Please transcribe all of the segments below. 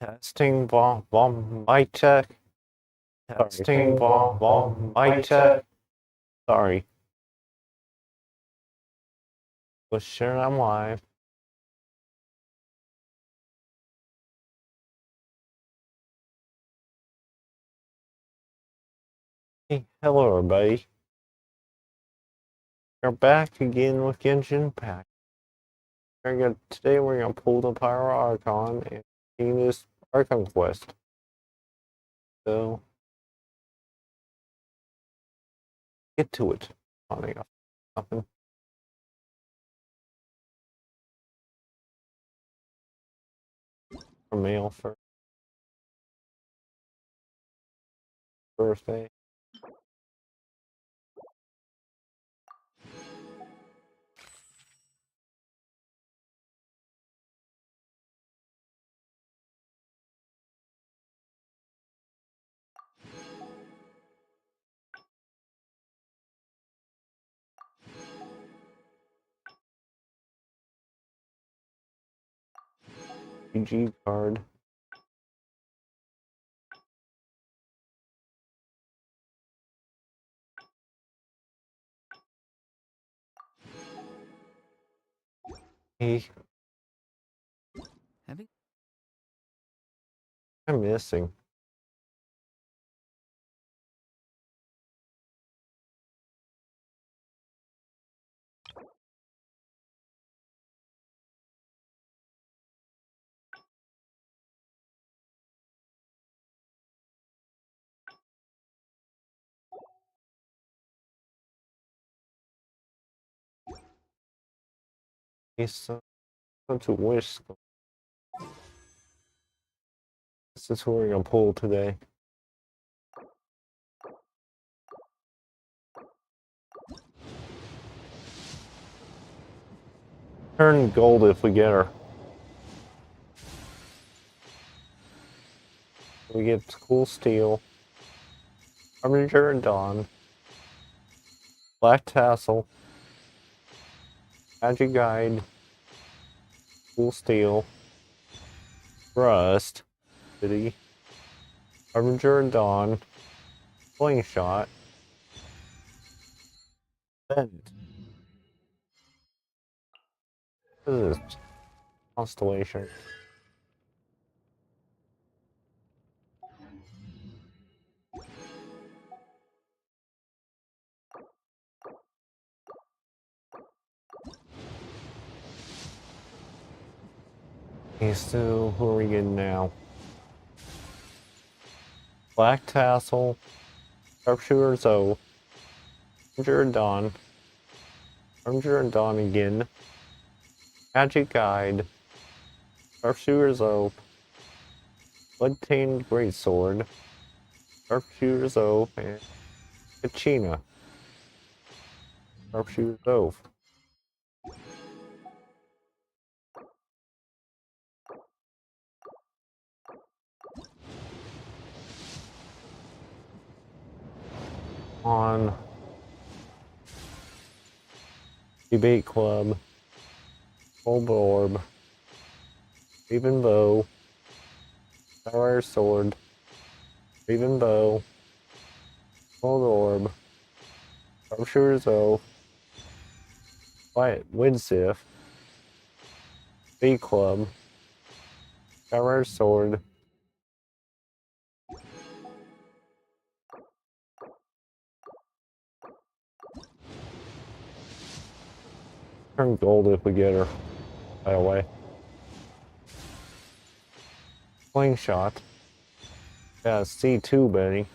Testing bomb mic check. Testing bomb mic check. Sorry. Was sure I'm live. Hey, hello everybody. We're back again with Genshin Pack. Today we're gonna pull the Pyro Archon and do this Archon quest. So get to it. Funny enough. Nothing. For mail for birthday. PG card. Hey. I'm missing. He's such a wish. This is who we're gonna pull today. Turn gold if we get her. We get cool steel, Harbinger and Dawn, Black Tassel, Magic Guide, cool steel, Rust, City, Harbinger and Dawn, Slingshot, Bend. This is Constellation. Okay, so who are we getting now? Black Tassel, Sharpshooter Zoe, Harbinger and Dawn, Harbinger and Dawn again, Magic Guide, Sharpshooter Zoe, Bloodstained Greatsword, Sharpshooter Zoe, and Kachina. Sharpshooter Zoe. On Debate Club, Gold Orb, Raven Bow, Fire Sword, Raven Bow, Gold Orb, Sharpshooter Zoe, Quiet Widsif, Debate Club, Fire Sword, turn gold if we get her, by the way. Slingshot. Yeah, C2, Betty.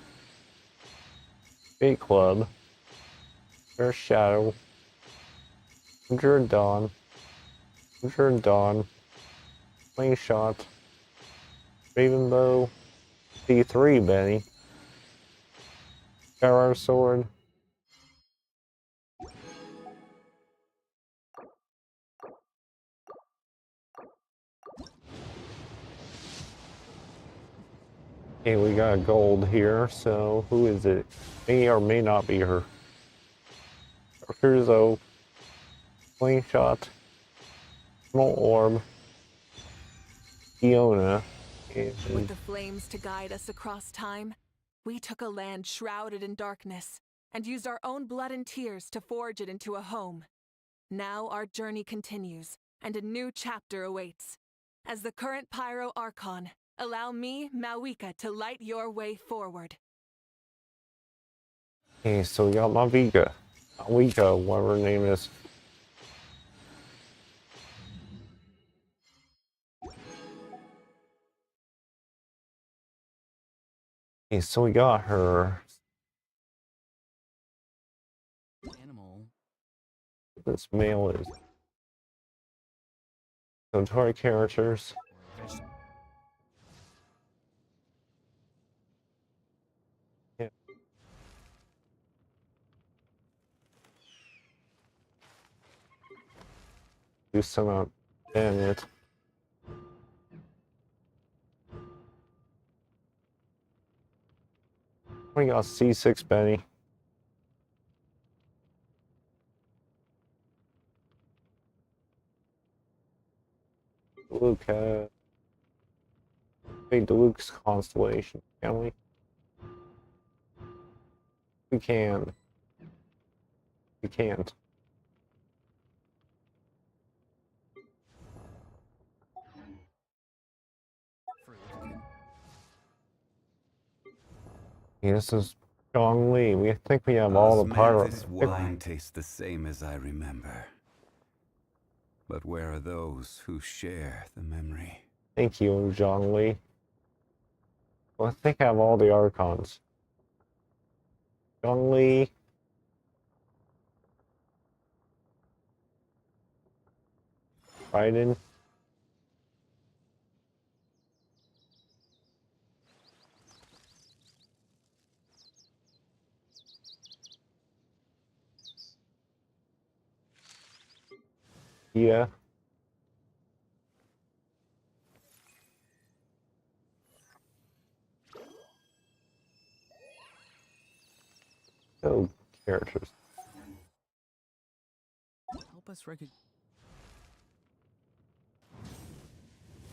Debate Club, Fair Shadow, Hunter and Dawn, Hunter and Dawn, Slingshot, Raven Bow, C3, Benny. Fire Sword. Okay, we got gold here, so who is it? May or may not be her. Cruzo, Slingshot, Small Orb, Fiona, With the flames to guide us across time, we took a land shrouded in darkness and used our own blood and tears to forge it into a home. Now our journey continues, and a new chapter awaits. As the current Pyro Archon, allow me, Mavuika, to light your way forward. Okay, so we got Mavuika. Mavuika, whatever her name is. Okay, so we got her. Animal. This male is. So to our characters. Yeah. Do some out. Damn it. We got C6 Benny. Luke, wait, Luke's constellation, can we? We can. We can't. Okay, this is Gongli. We think we have all the pyro. Osmanthus wine tastes the same as I remember. But where are those who share the memory? Thank you, Zhongli. Well, I think I have all the Archons. Zhongli. Raiden. Yeah. Oh, characters. Help us recognize.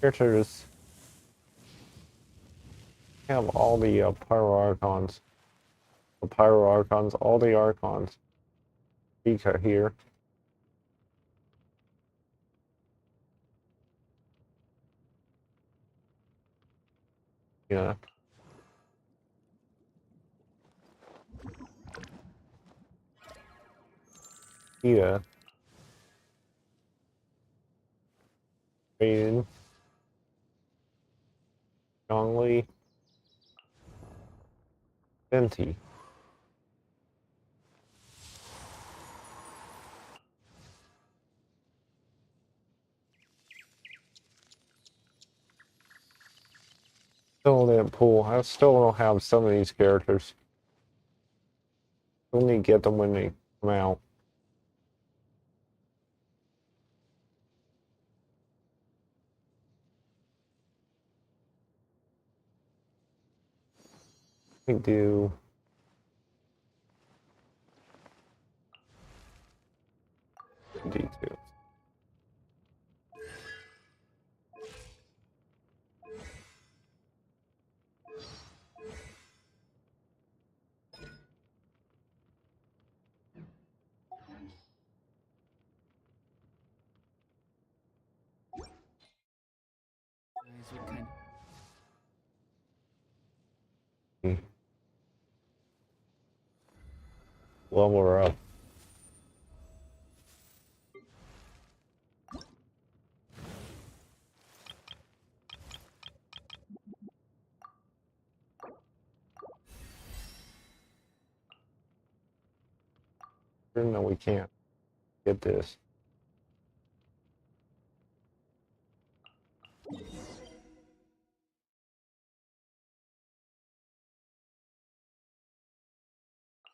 Characters. We have all the Pyro Archons. The Pyro Archons, all the Archons. Vika here. Yeah. Yeah. Raiden. Zhongli. Venti. Still didn't pull. I still don't have some of these characters. We'll need to get them when they come out. We do. Details. What kind? Level her up. No, we can't get this.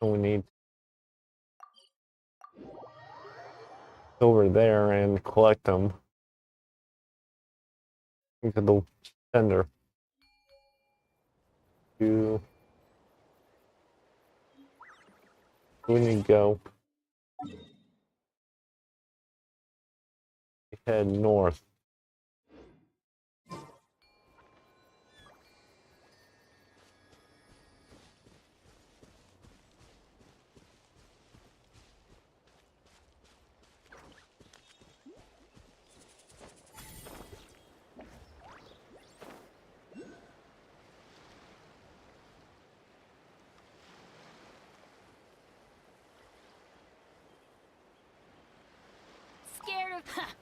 So we need over there and collect them into the sender. We need to go. Head north.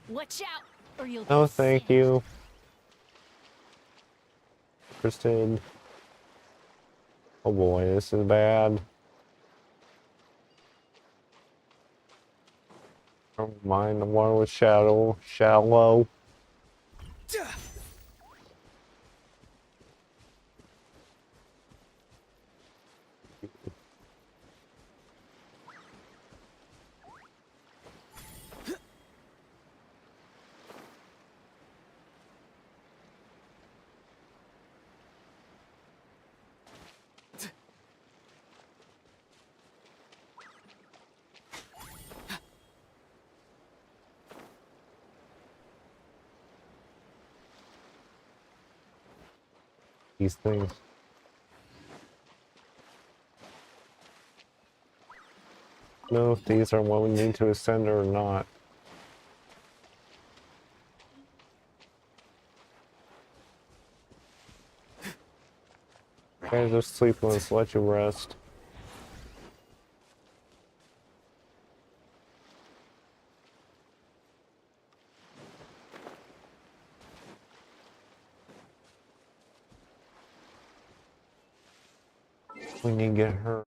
Watch out, or you'll No, get thank singed. you. Interested. Oh boy, this is bad. Never mind, the one with shallow. These things. I don't know if these are what we need to ascend or not. Okay, just sleep, let's let you rest. We need to get her.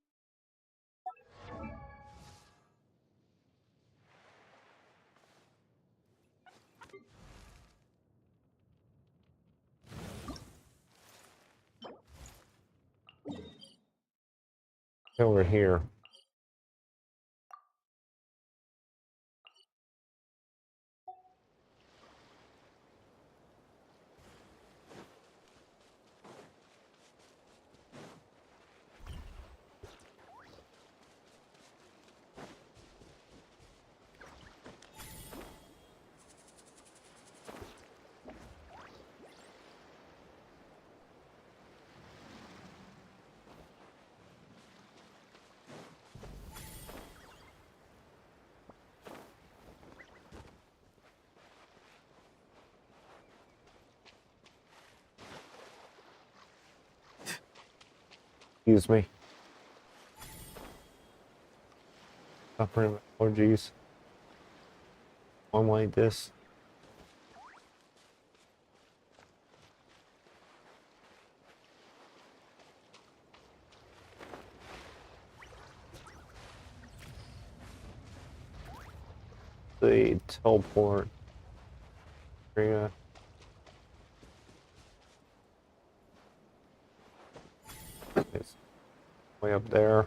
Over here. Excuse me. Suffering with allergies. One like this. The teleport area. It's way up there.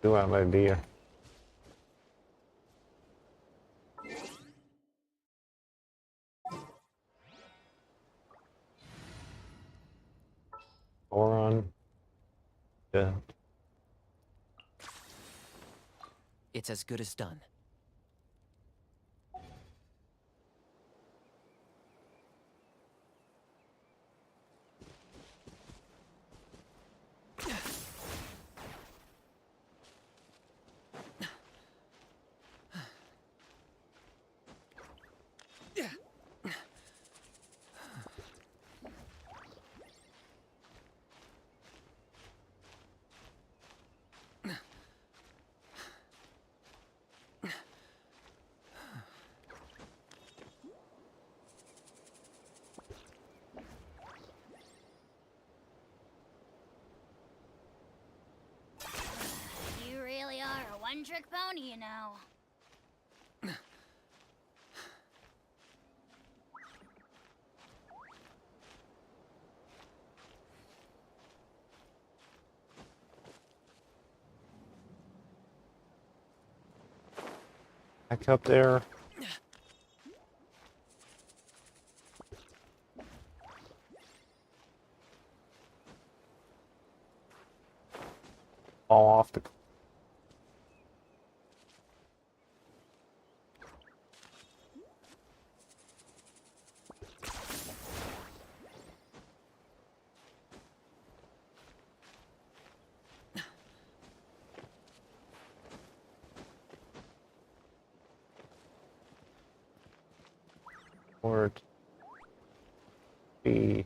Do have an idea. Boron. Yeah. It's as good as done. You really are a one-trick pony, you know. Back up there. Fall off the. Or be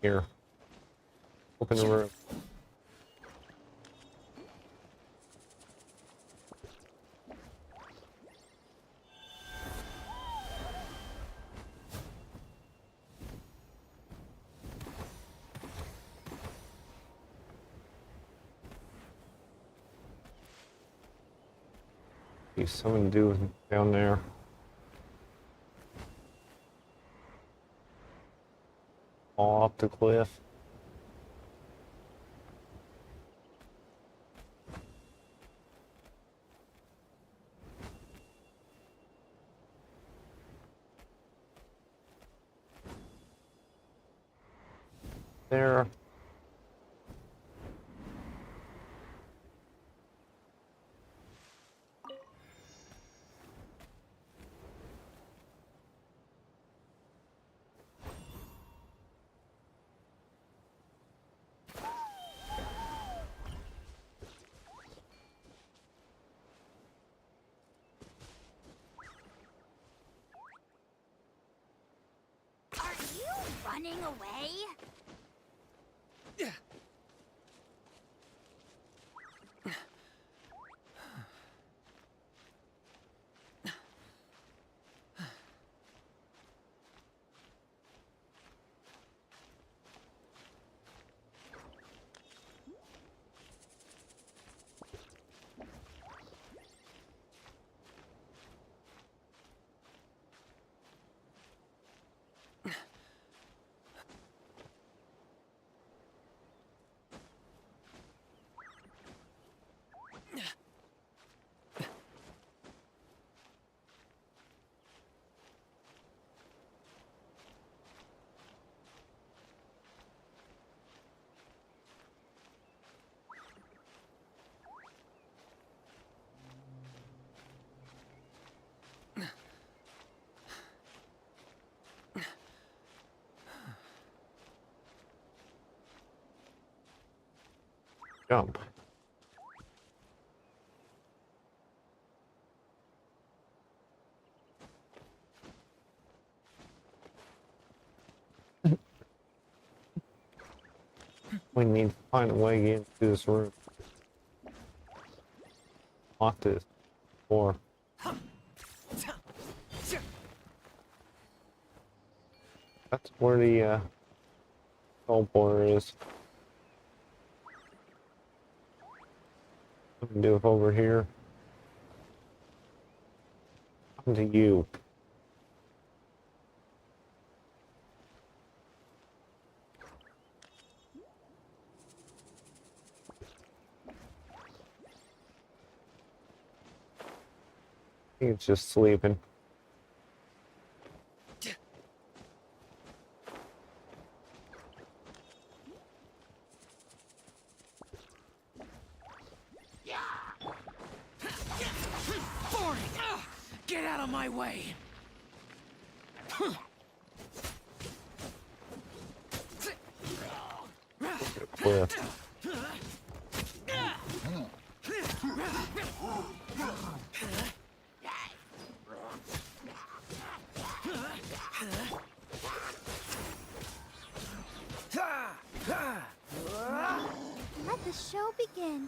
Here. Open the room. There's something to do down there. Fall off the cliff. There. Are you running away? Jump. We need to find a way into this room. Lock this door. That's where the teleporter is. Something to do with over here. Come to you. I think it's just sleeping. Boring! Get out of my way! Cliff. Let the show begin.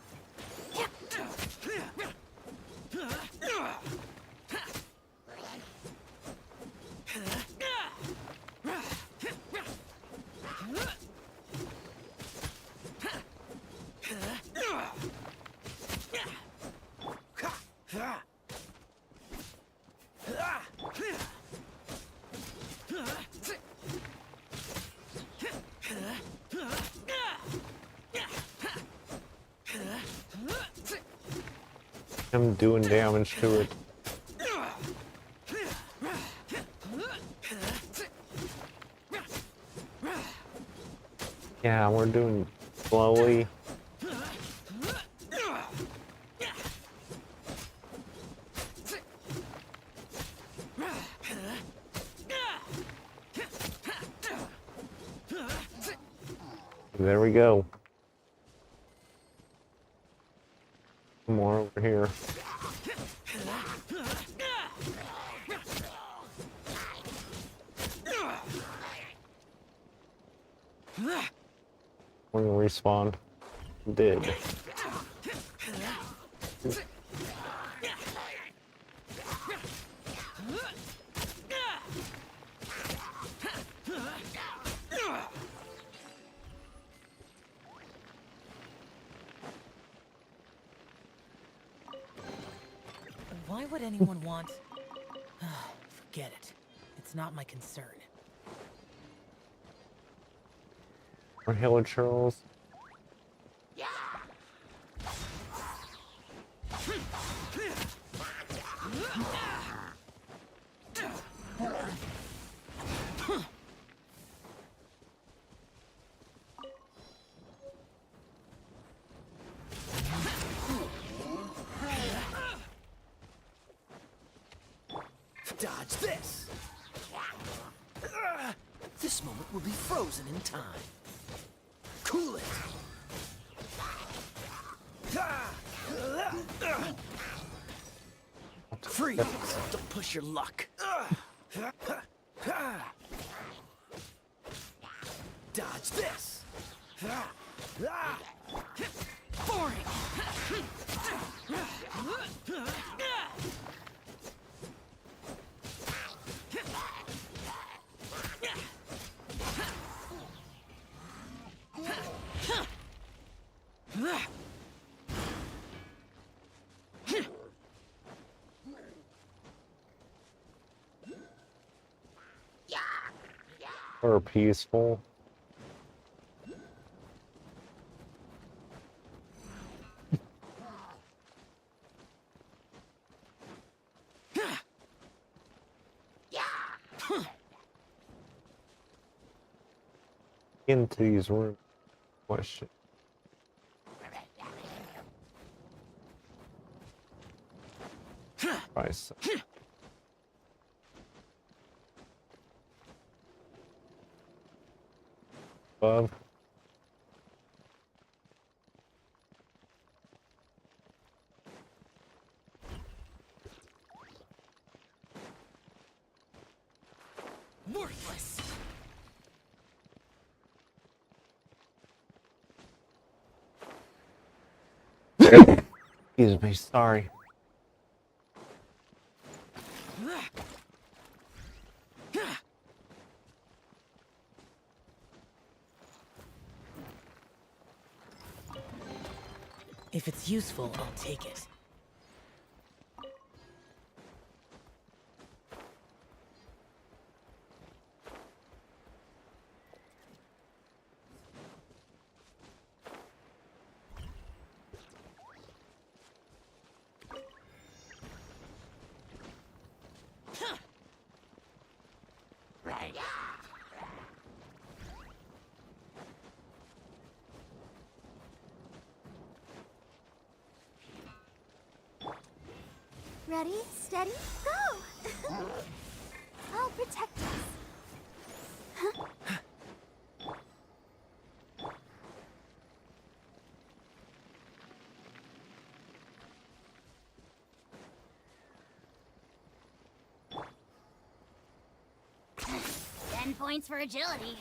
I'm doing damage to it. Yeah, we're doing slowly. There we go. More over here. When you respawn. Did. Why would anyone want... Forget it. It's not my concern. Or Hill Charles. Dodge this! This moment will be frozen in time. Cool it! Freeze! Don't push your luck. Dodge this! Boring! Or peaceful. Into these rooms. Question. Price. Above. Worthless! Excuse me, sorry. If it's useful, I'll take it. Ready, steady, go! I'll protect us. Ten points for agility.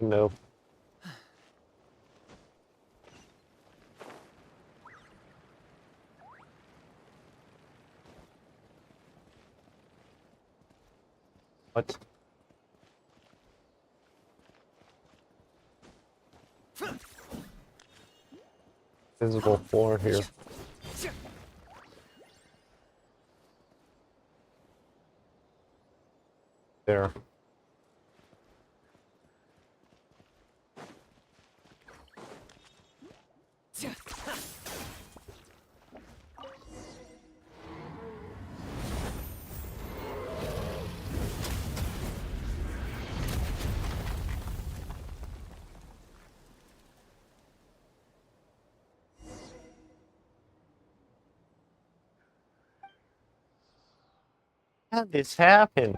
No. What? Physical floor here. There. How did this happen?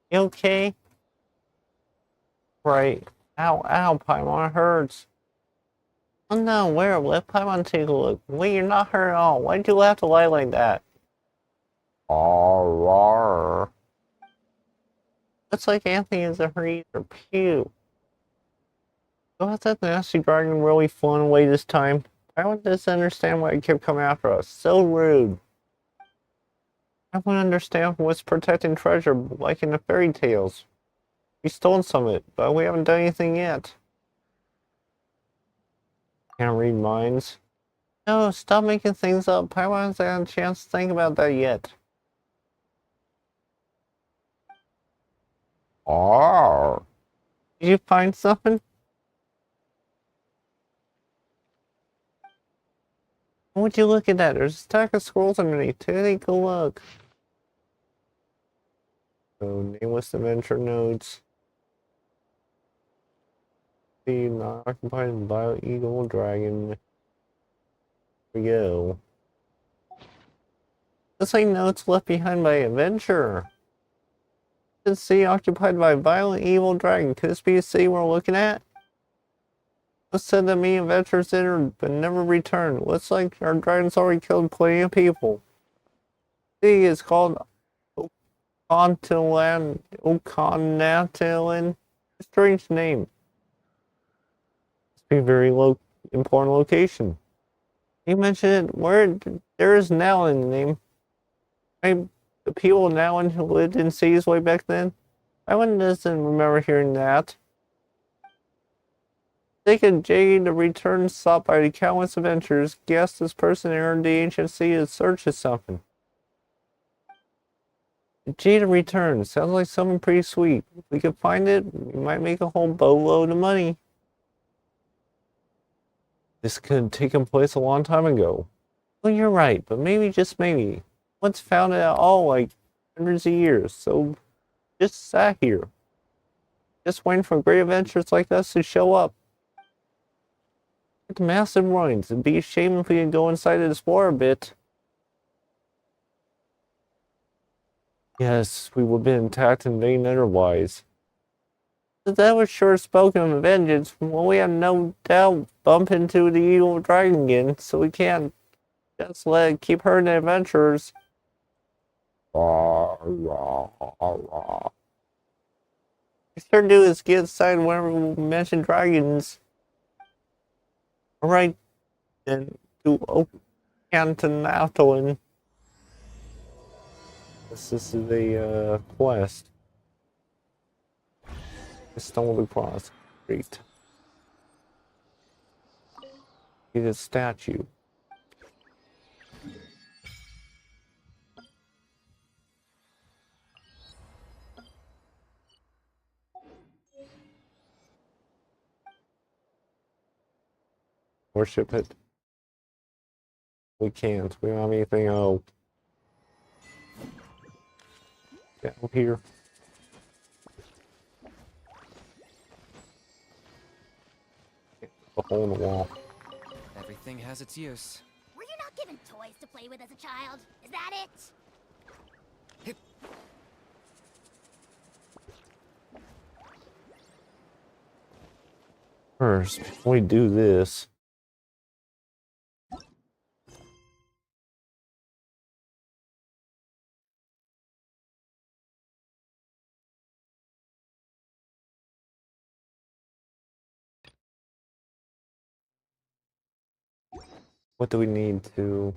You okay? Right. Ow, ow, Paimon hurts. Oh no, where? Let Paimon take a look. Wait, you're not hurt at all. Why'd you have to lie like that? Oh, looks like Anthony is a hurry or pew. Oh, has that nasty dragon really flown away this time? Paimon doesn't understand why it kept coming after us. So rude. I wouldn't understand what's protecting treasure like in the fairy tales. We stole some of it, but we haven't done anything yet. Can't read minds. No, stop making things up. I haven't had a chance to think about that yet. Oh, did you find something? Would you look at that? There's a stack of scrolls underneath. Take a look. So, nameless adventure notes. See, not occupied by eagle dragon. Here we go. Looks like notes left behind by adventure. This sea occupied by violent evil dragon. Could this be the sea we're looking at? It said that many adventurers entered but never returned. Looks like our dragon's already killed plenty of people. The sea is called Oconatilan. A strange name. Must be a very important location. You mentioned it. Where there is now in the name. Maybe the people now who lived in cities way back then. I doesn't remember hearing that. Take a jade to return sought by the countless adventurers. Guess this person entered the ancient sea to search for something. The jade to return sounds like something pretty sweet. If we could find it, we might make a whole boatload of money. This could have taken place a long time ago. Well, you're right, but maybe, just maybe, once found it at all, like hundreds of years. So, just sat here, just waiting for great adventurers like us to show up. It's massive ruins. It'd be a shame if we could go inside and explore a bit. Yes, we would have been attacked in vain otherwise. But that was sure spoken of vengeance. Well, we have no doubt bump into the evil dragon again, so we can't just let it keep hurting the adventurers. We sure do is get inside whenever we mention dragons. Alright, then, to Ocantonatolin. This is the quest. I stumbled across. Great. Get a statue. Worship it. We can't. We don't have anything. Oh. Down here. A hole in the wall. Everything has its use. Were you not given toys to play with as a child? Is that it? First, before we do this. What do we need to...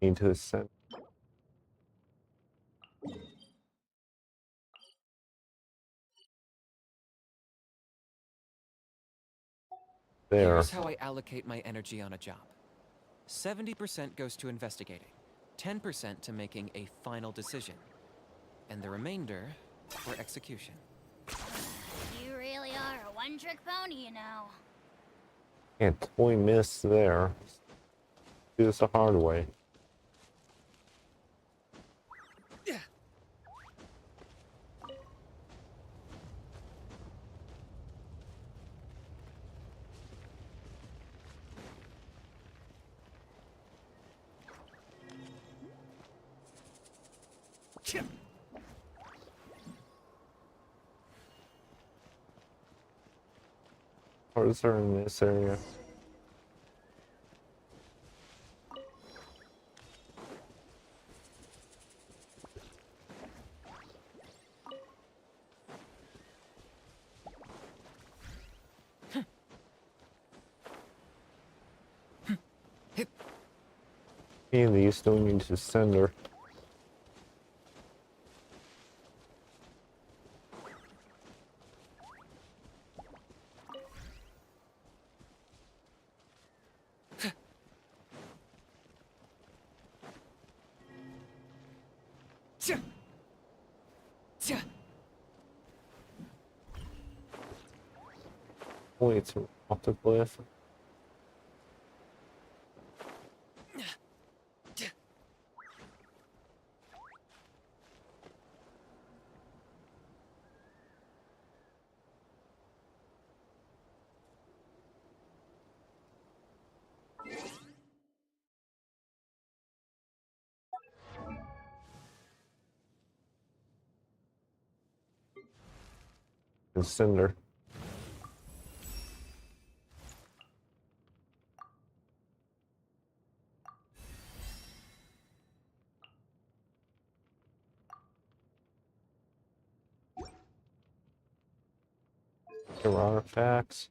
Need to ascend. There. Here's how I allocate my energy on a job. 70% goes to investigating, 10% to making a final decision, and the remainder for execution. You really are a one-trick pony, you know. Can't totally miss there. Do this the hard way. Cards are in this area. And these still need to send her. Oh, it's off the cliff. And send her. Your artifacts.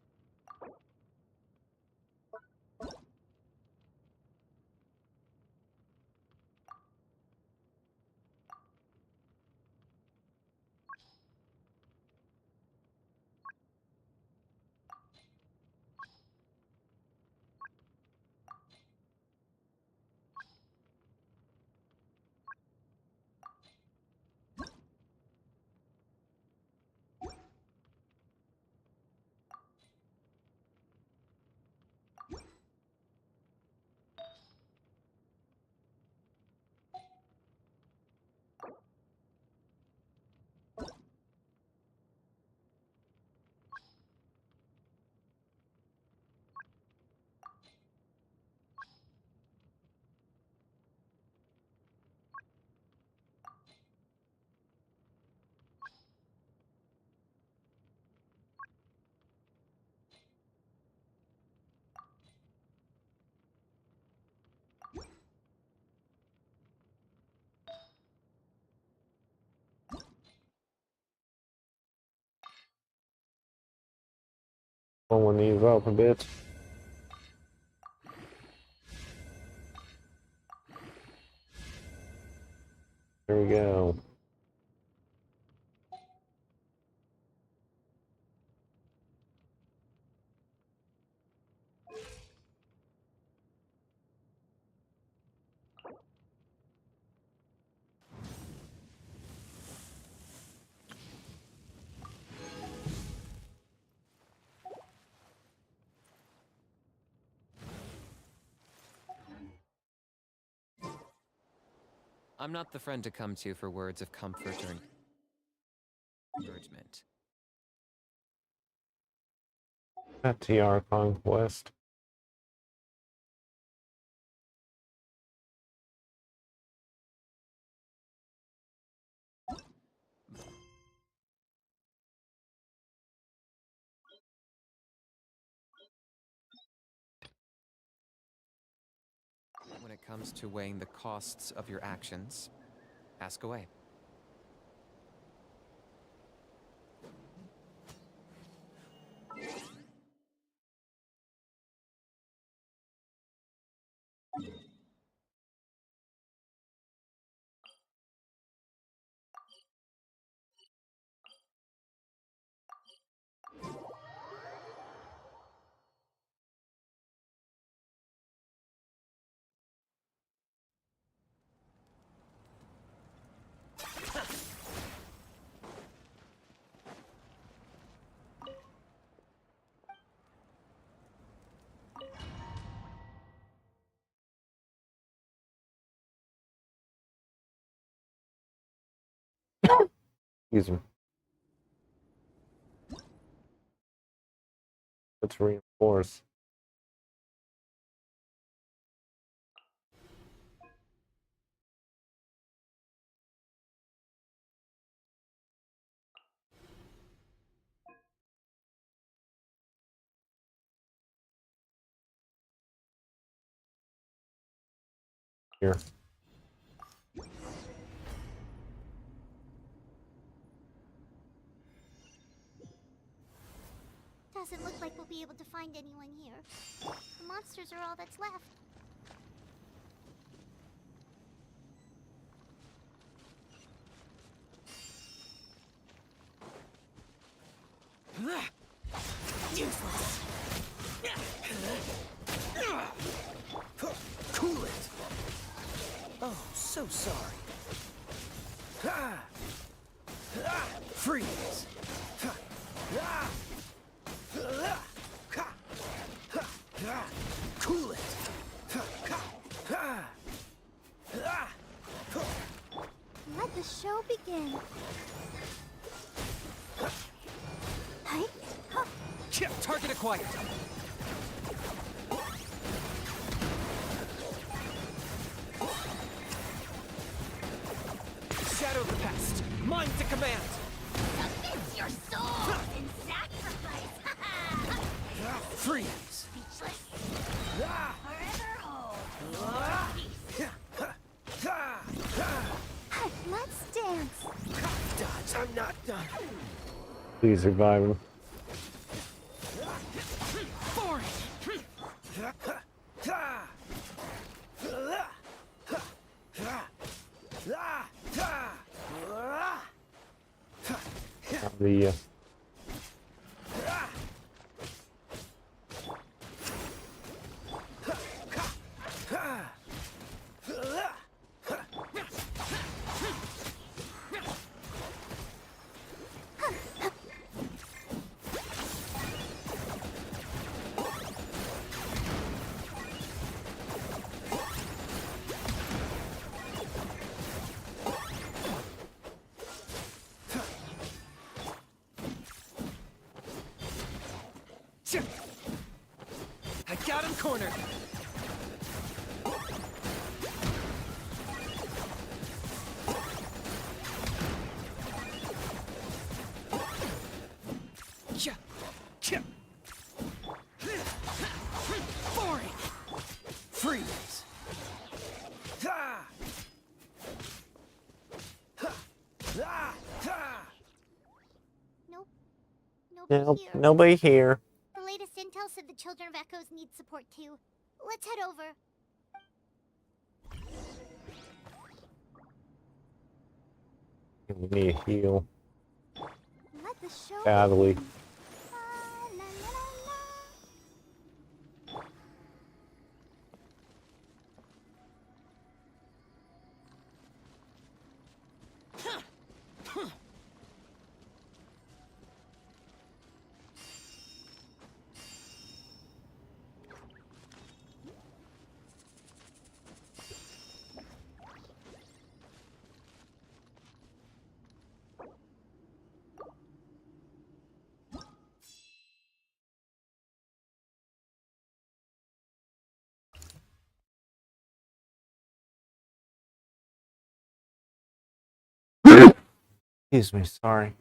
Pulling these up a bit. There we go. I'm not the friend to come to for words of comfort or encouragement. That's the Archon quest. When it comes to weighing the costs of your actions, ask away. Excuse me. Let's reinforce. Here. Doesn't look like we'll be able to find anyone here. The monsters are all that's left. Useless. Cool it. Oh, so sorry. Freeze. Cool it. Let the show begin. Hi. Target acquired. Shadow the past. Mine to command. Submit your soul in sacrifice. Freeze. Speechless. Forever hold. Let's dance. Dodge, I'm not done. Please revive him. Boring. The I got him cornered. Boring. Freeze. Nope. Nobody nope, here. nobody here. The latest intel said the Children of Echoes need support too. Let's head over. We need a heal Let the show badly. begin. La, la, la, la. Excuse me, sorry.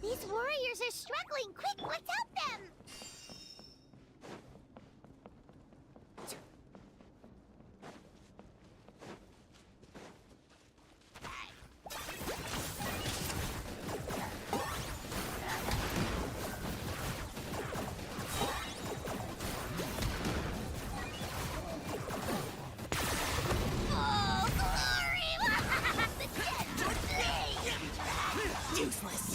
These warriors are struggling. Quick, let's help them. Oh, glory! The dead will bleed. Useless.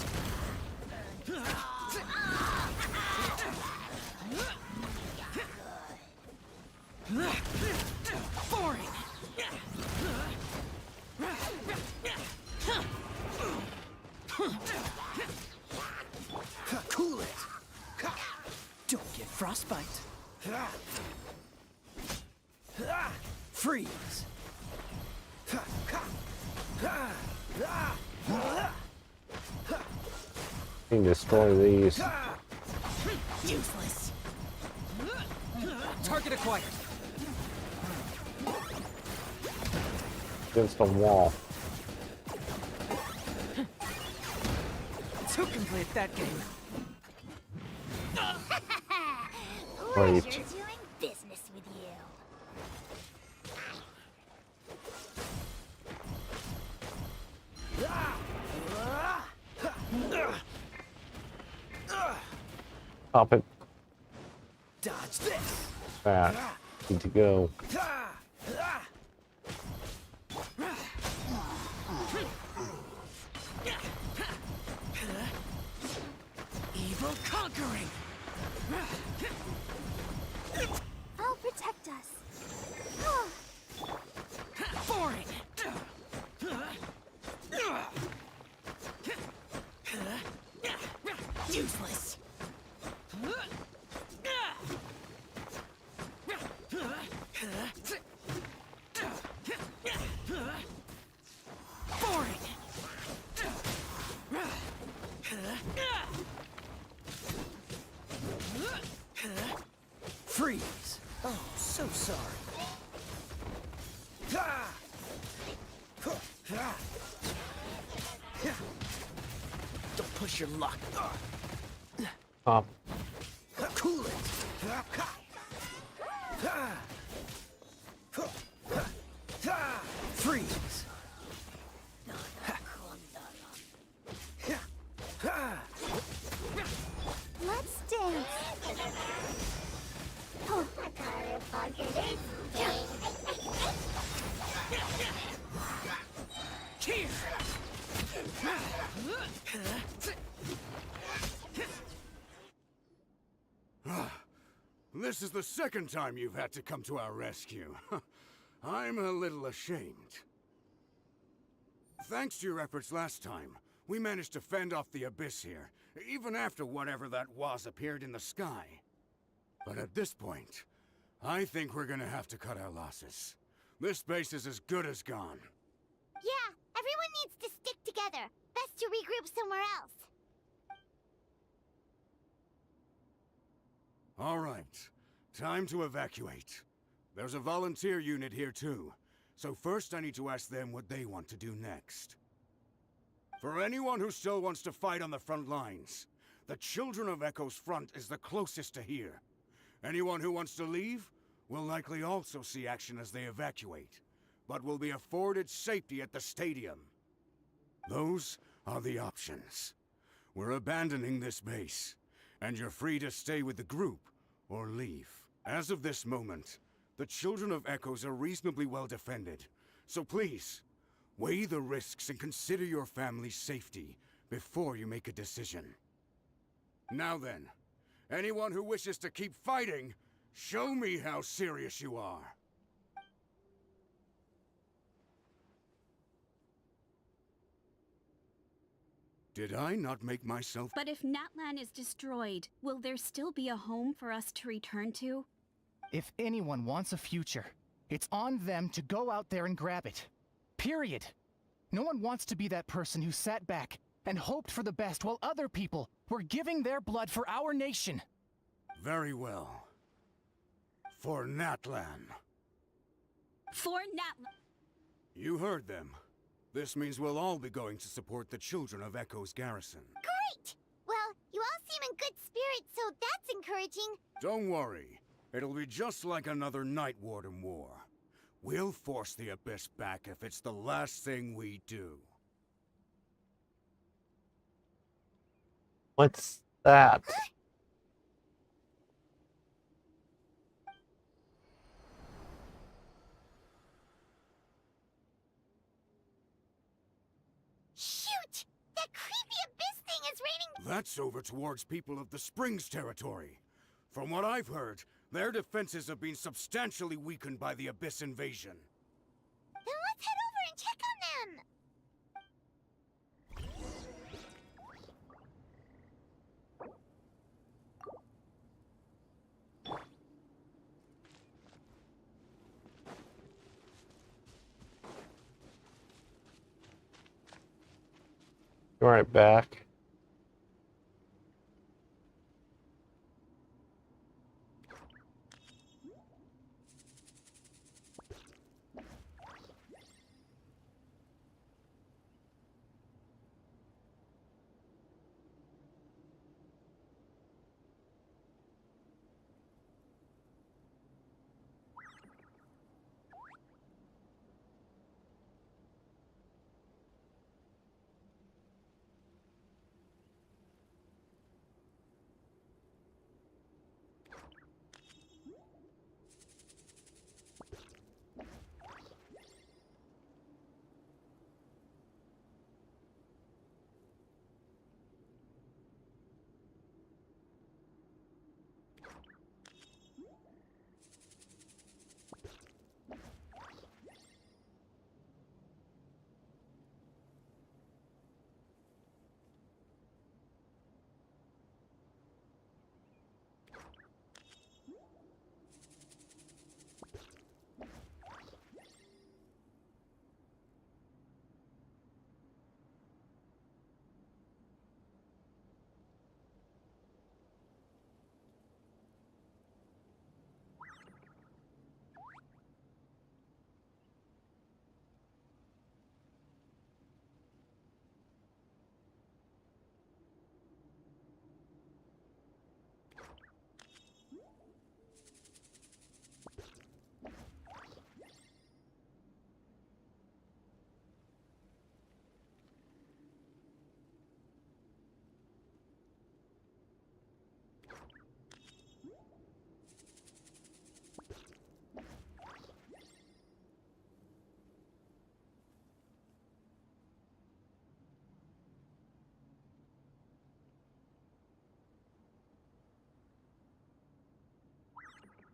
frostbite. Freeze. You can destroy these. Useless. Target acquired. Against the wall. Who can play at that game? Great. Pleasure doing business with you. Pop it. Dodge this. That. Need to go. Evil conquering. I'll protect us. Boring. Useless. Boring. Freeze. Oh, so sorry. Don't push your luck. Pop. Cool it. Freeze. Let's dance. Here. This is the second time you've had to come to our rescue. I'm a little ashamed. Thanks to your efforts last time, we managed to fend off the abyss here, even after whatever that was appeared in the sky. But at this point, I think we're gonna have to cut our losses. This base is as good as gone. Yeah, everyone needs to stick together. Best to regroup somewhere else. All right, time to evacuate. There's a volunteer unit here too, so first I need to ask them what they want to do next. For anyone who still wants to fight on the front lines, the Children of Echo's front is the closest to here. Anyone who wants to leave will likely also see action as they evacuate, but will be afforded safety at the stadium. Those are the options. We're abandoning this base, and you're free to stay with the group or leave. As of this moment, the Children of Echoes are reasonably well defended, so please, weigh the risks and consider your family's safety before you make a decision. Now then, anyone who wishes to keep fighting, show me how serious you are. Did I not make myself... But if Natlan is destroyed, will there still be a home for us to return to? If anyone wants a future, it's on them to go out there and grab it. Period. No one wants to be that person who sat back and hoped for the best while other people were giving their blood for our nation. Very well. For Natlan. For Natlan. You heard them. This means we'll all be going to support the Children of Echo's garrison. Great! Well, you all seem in good spirits, so that's encouraging. Don't worry. It'll be just like another Night Warden war. We'll force the Abyss back if it's the last thing we do. What's that? Shoot! That creepy abyss thing is raining. That's over towards people of the Springs territory. From what I've heard, their defenses have been substantially weakened by the Abyss invasion. Then let's head over and check on them. right back.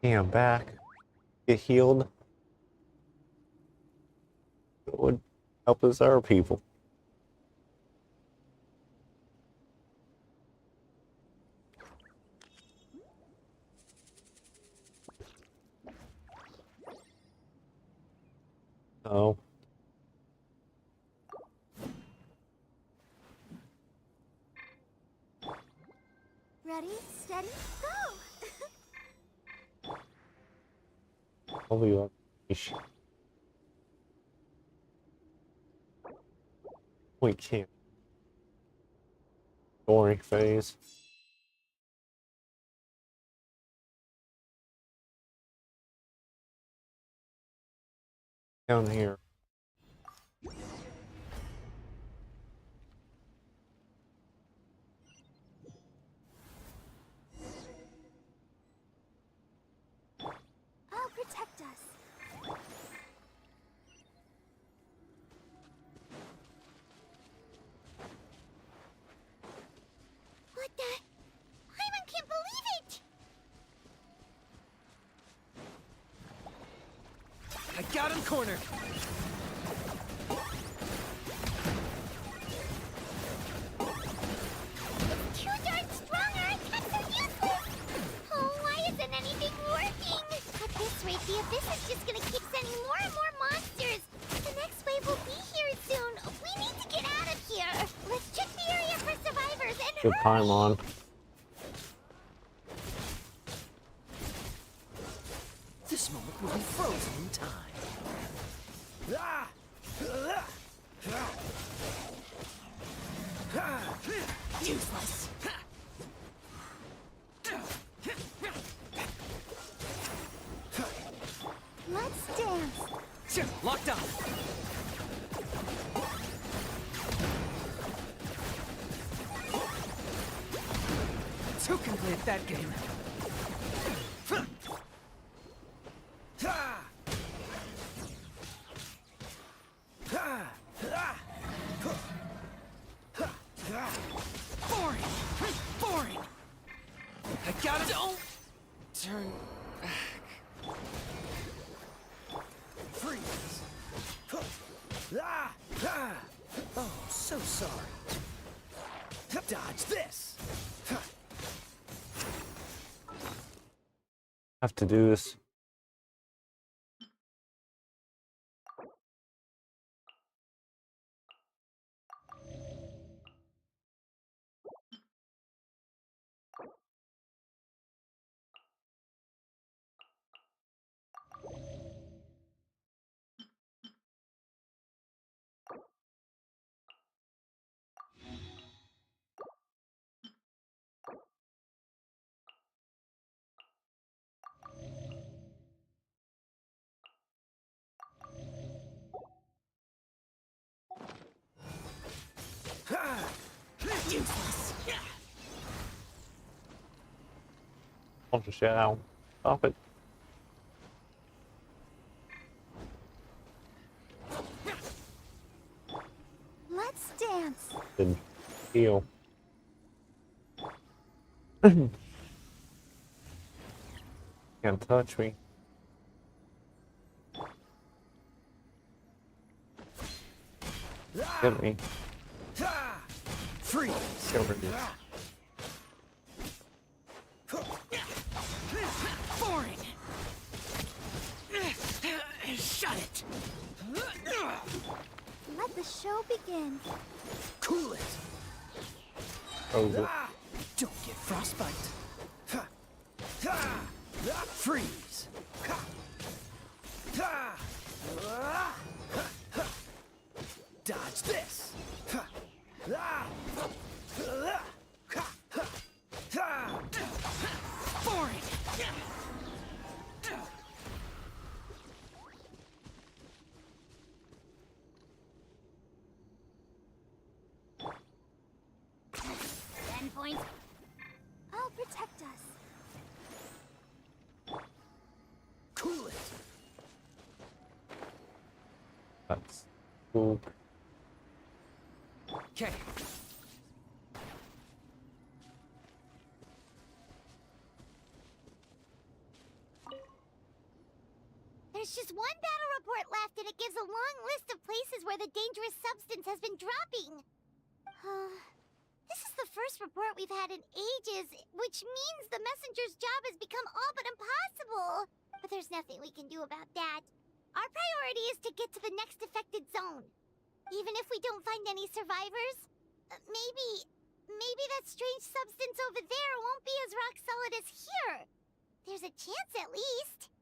Yeah, I'm back. Get healed. It would help us other people. Oh. Ready, steady, go! Probably we can't. Boring phase. Down here. I'll protect us. What the? Hyman can't believe it! I got him cornered. Too darn strong, our attacks are useless! Oh, why isn't anything working? At this rate, the abyss is just gonna keep sending more and more monsters. The next wave will be here soon. We need to get out of here. Let's check the area for survivors and Good hurry! Paimon. This moment will be frozen in time. Useless. Let's dance. Locked on. Who can play at that game? Boring! Boring! I gotta don't turn back. Freeze! Oh, so sorry. Dodge this! Have to do this. Useless. Punch the shit out. Stop it. Let's dance. Good deal. Can't touch me. Hit me. Freeze. Get over here. Boring. Shut it. Let the show begin. Cool it. Over. Don't get frostbite. Freeze. Dodge this. Boring. Points. I'll protect us. Cool it. That's cool. Okay. There's just one battle report left, and it gives a long list of places where the dangerous substance has been dropping. This is the first report we've had in ages, which means the messenger's job has become all but impossible. But there's nothing we can do about that. Our priority is to get to the next affected zone. Even if we don't find any survivors, maybe that strange substance over there won't be as rock solid as here. There's a chance at least.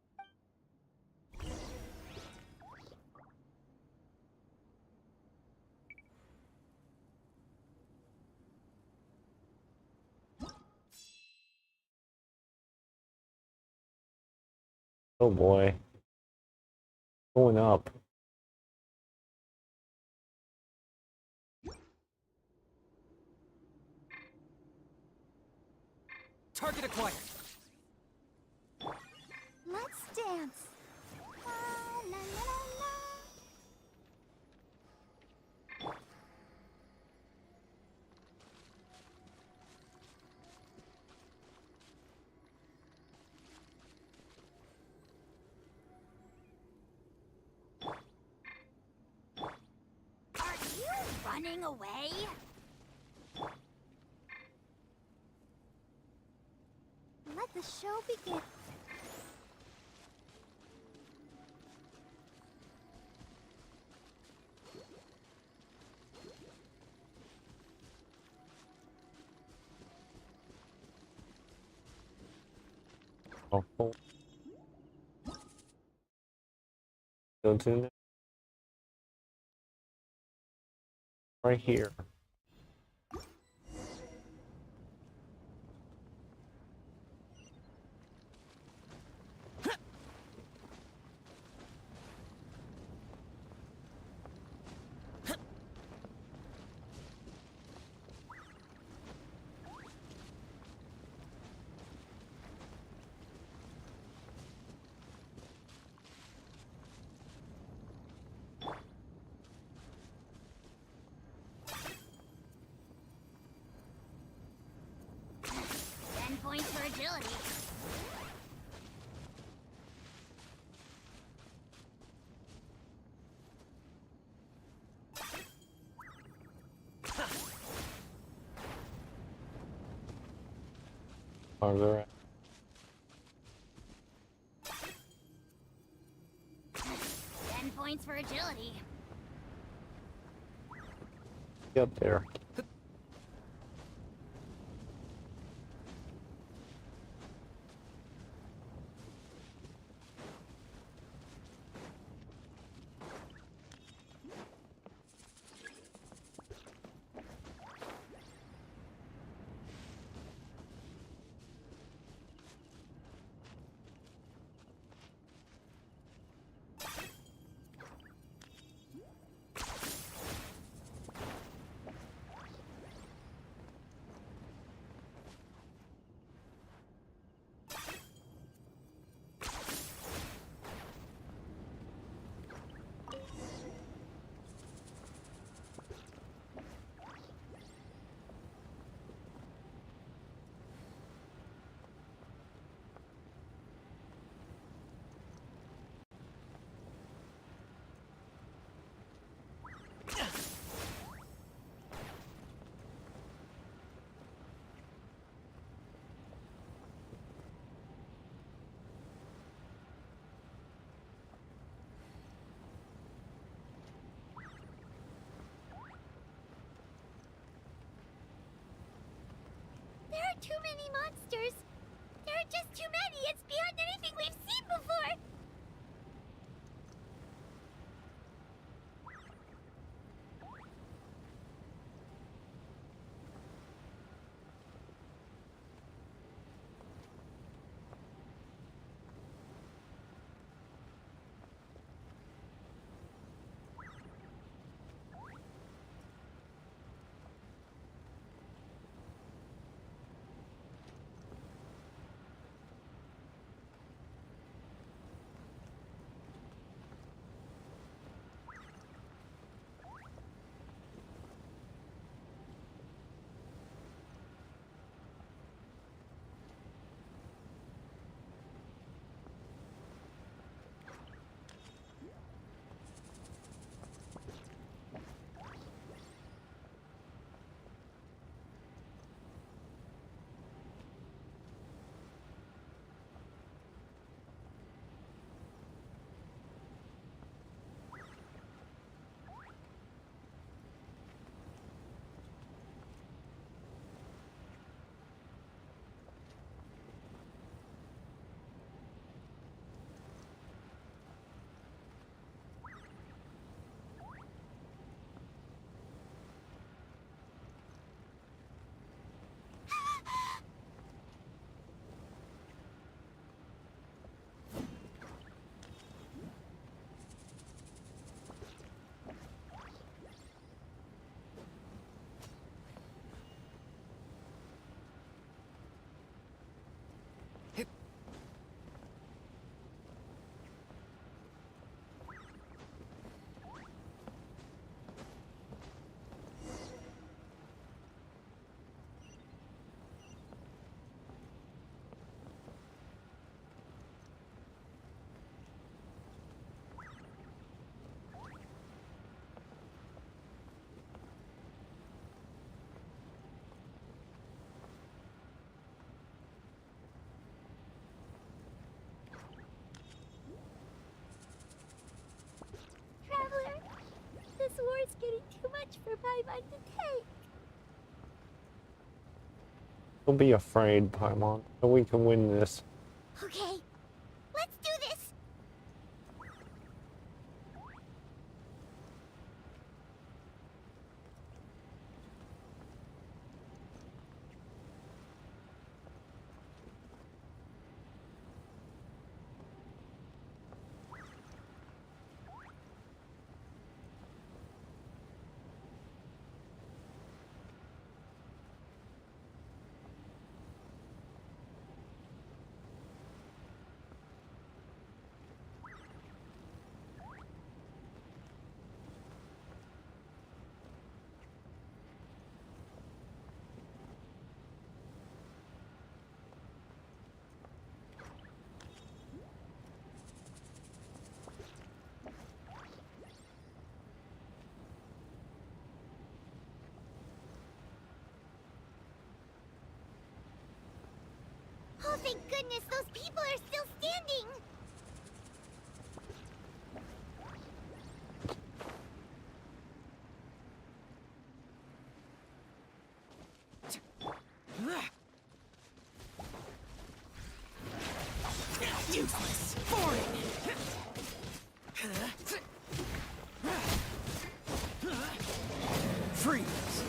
Oh boy. Going up. Target acquired. Let's dance. La, la, la, la. Are you running away? Let the show begin. Oh, oh. Go to right here. Points for agility. Farther out. 10 points for agility. Get up there. too many monsters. There are just too many. It's beyond anything we've seen before. Traveler, this war's getting too much for my mind to take. Don't be afraid, Paimon. We can win this. Okay, let's do this. Oh, thank goodness those people are still standing! Useless! Foreign! Freeze!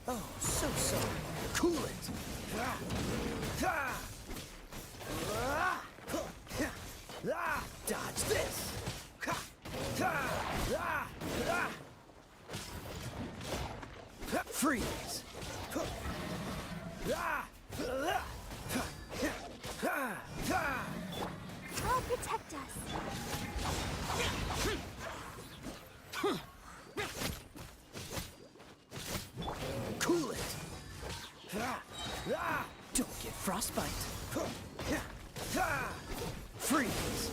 Oh, so sorry. Cool it! Dodge this! Freeze! I'll protect us. Cool it! Don't get frostbite! Freeze!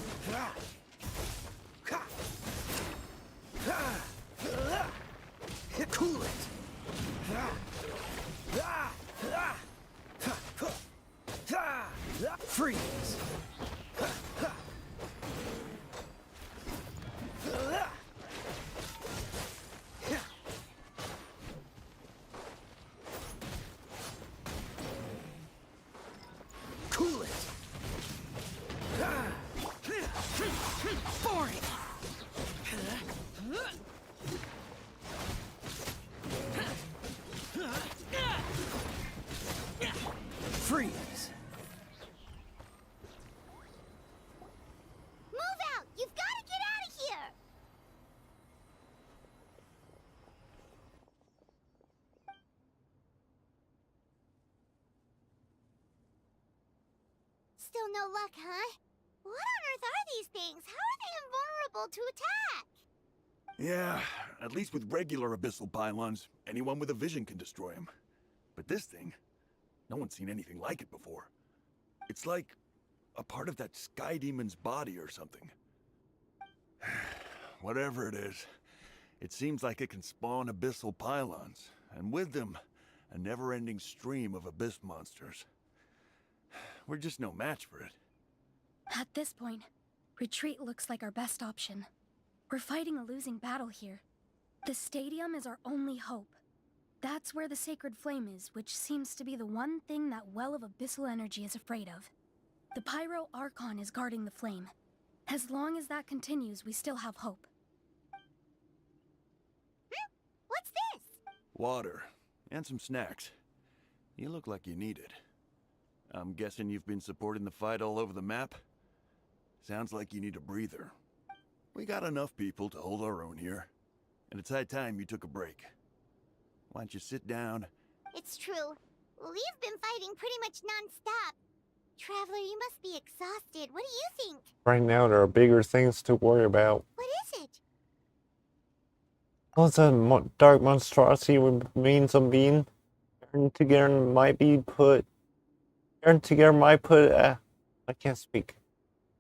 Cool it! Freeze! Still no luck, huh? What on earth are these things? How are they invulnerable to attack? Yeah, at least with regular abyssal pylons, anyone with a vision can destroy them. But this thing, no one's seen anything like it before. It's like a part of that sky demon's body or something. Whatever it is, it seems like it can spawn abyssal pylons, and with them, a never-ending stream of abyss monsters. We're just no match for it. At this point, retreat looks like our best option. We're fighting a losing battle here. The stadium is our only hope. That's where the sacred flame is, which seems to be the one thing that well of abyssal energy is afraid of. The Pyro Archon is guarding the flame. As long as that continues, we still have hope. What's this? Water, and some snacks. You look like you need it. I'm guessing you've been supporting the fight all over the map? Sounds like you need a breather. We got enough people to hold our own here, and it's high time you took a break. Why don't you sit down? It's true. We've been fighting pretty much non-stop. Traveler, you must be exhausted. What do you think? Right now, there are bigger things to worry about. What is it? What's a dark monstrosity remains on being? Aaron together might put. I can't speak.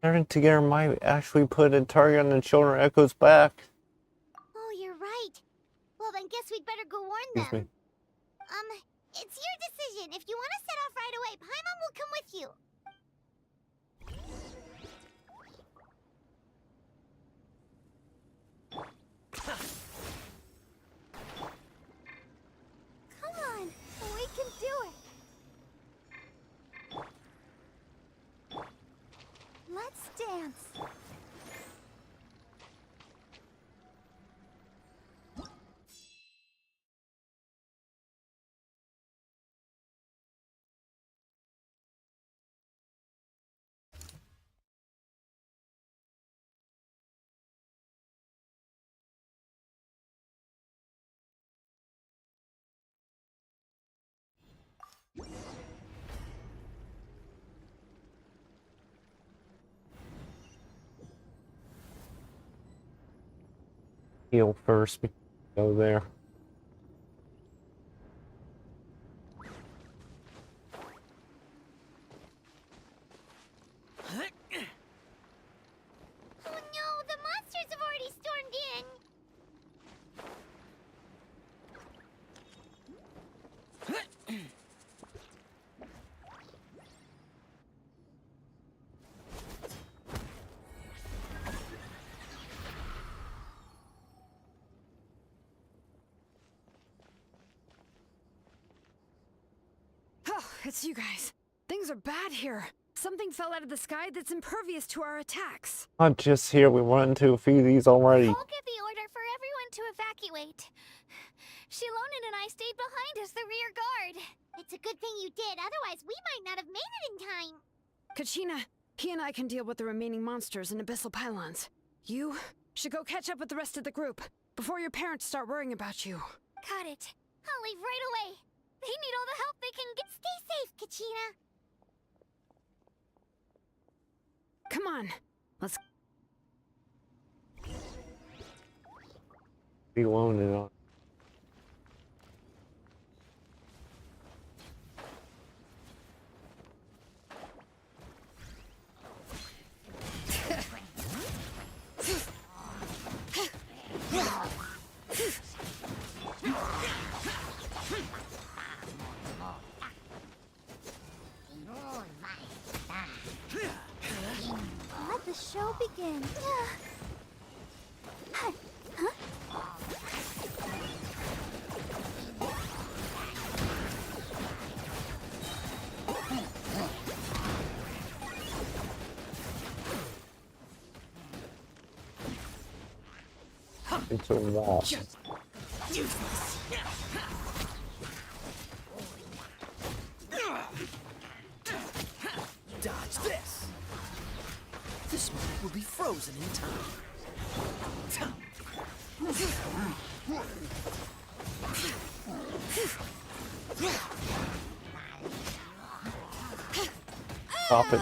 Aaron together might actually put a target on the children Echo's back. Oh, you're right. Well, then guess we'd better go warn Excuse them. me. It's your decision. If you want to set off right away, Paimon will come with you. Come on, we can do it. Let's dance. Heal first. Go there. Oh no, the monsters have already stormed in. Oh, it's you guys. Things are bad here. Something fell out of the sky that's impervious to our attacks. Not just here, we run into a few of these already. I'll give the order for everyone to evacuate. Shilonen and I stayed behind as the rear guard. It's a good thing you did, otherwise we might not have made it in time. Kachina, he and I can deal with the remaining monsters and abyssal pylons. You should go catch up with the rest of the group before your parents start worrying about you. Got it. I'll leave right away. They need all the help they can get. Stay safe, Kachina. Come on, let's... Be alone and on. Let the show begin. Huh? Into a wall. Dodge this. This moment will be frozen in time. Stop it.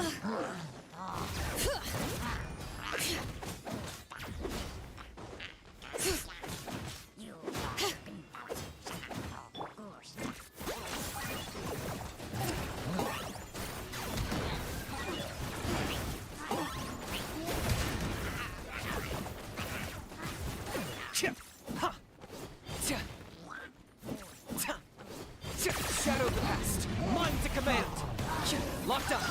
Shadow the past. Mind to command. Locked up.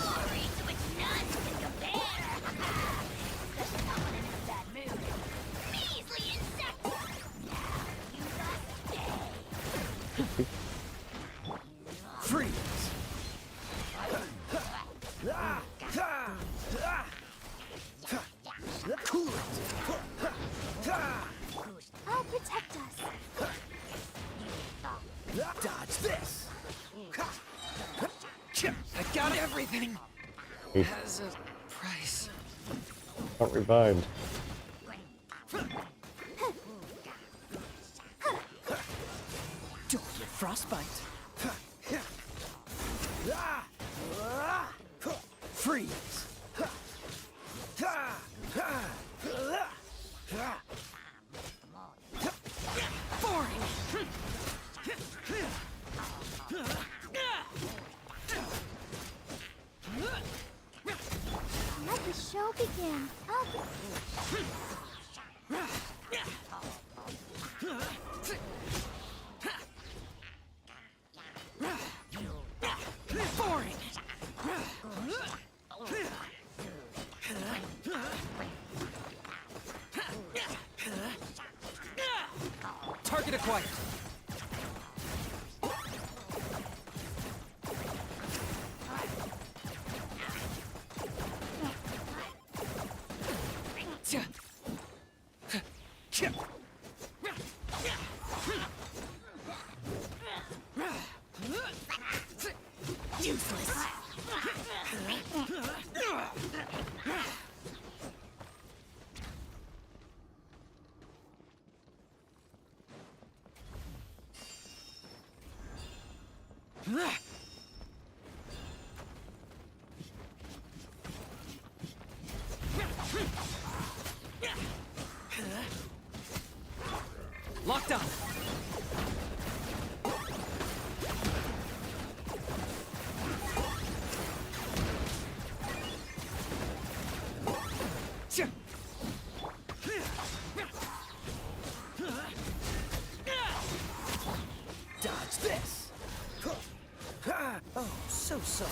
Freeze. Cool it. I'll protect us. Dodge this. I got everything. Has a price. Got revived. Duel with frostbite. Freeze. Boring. Let the show begin. Boring. Target acquired. Useless. Locked on. Dodge this. Oh, so sorry.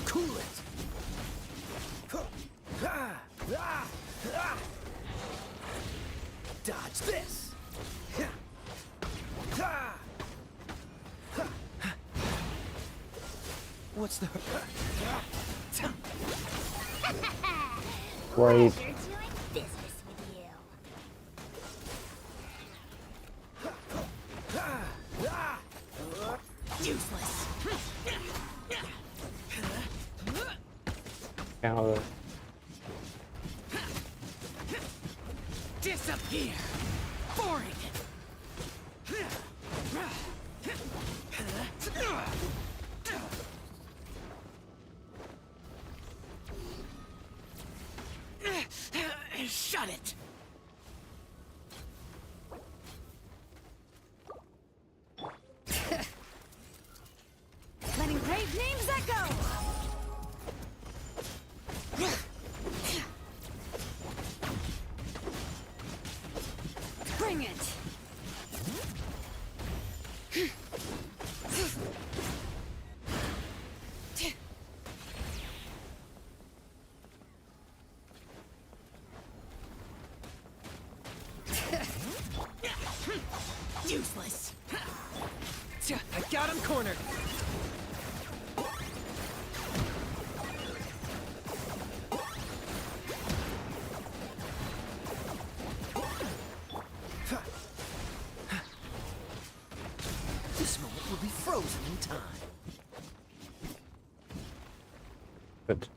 Cool it. Dodge this. What's the... Great. Pleasure doing business with you. Useless. Counter. Disappear. Boring. Shut it. Letting brave names echo! Bring it! Useless. I got him cornered. This moment will be frozen in time. Good.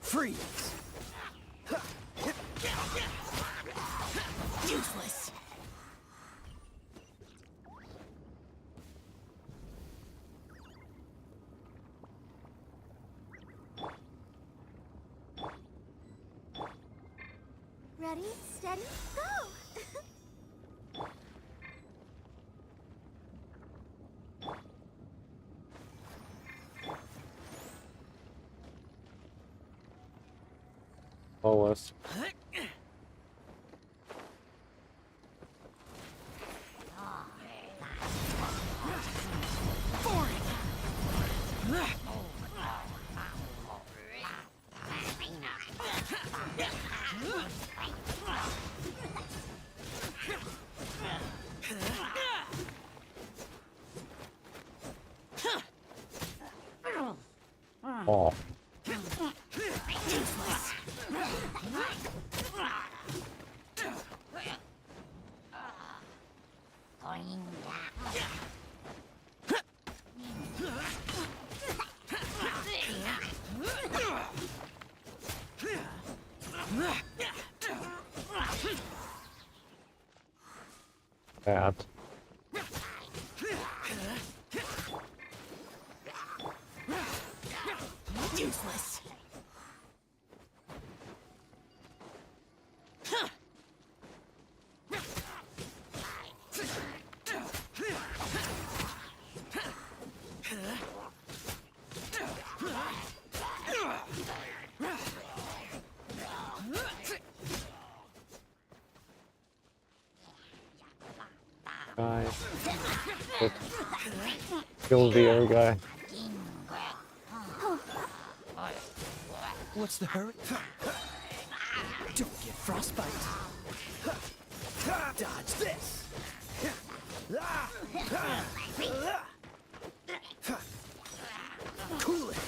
Freeze. Useless. Ready, steady, go! Lowest. Oh. Bad. Useless. Guy. Kill the other guy. What's the hurry? Don't get frostbite. Dodge this. Cool it.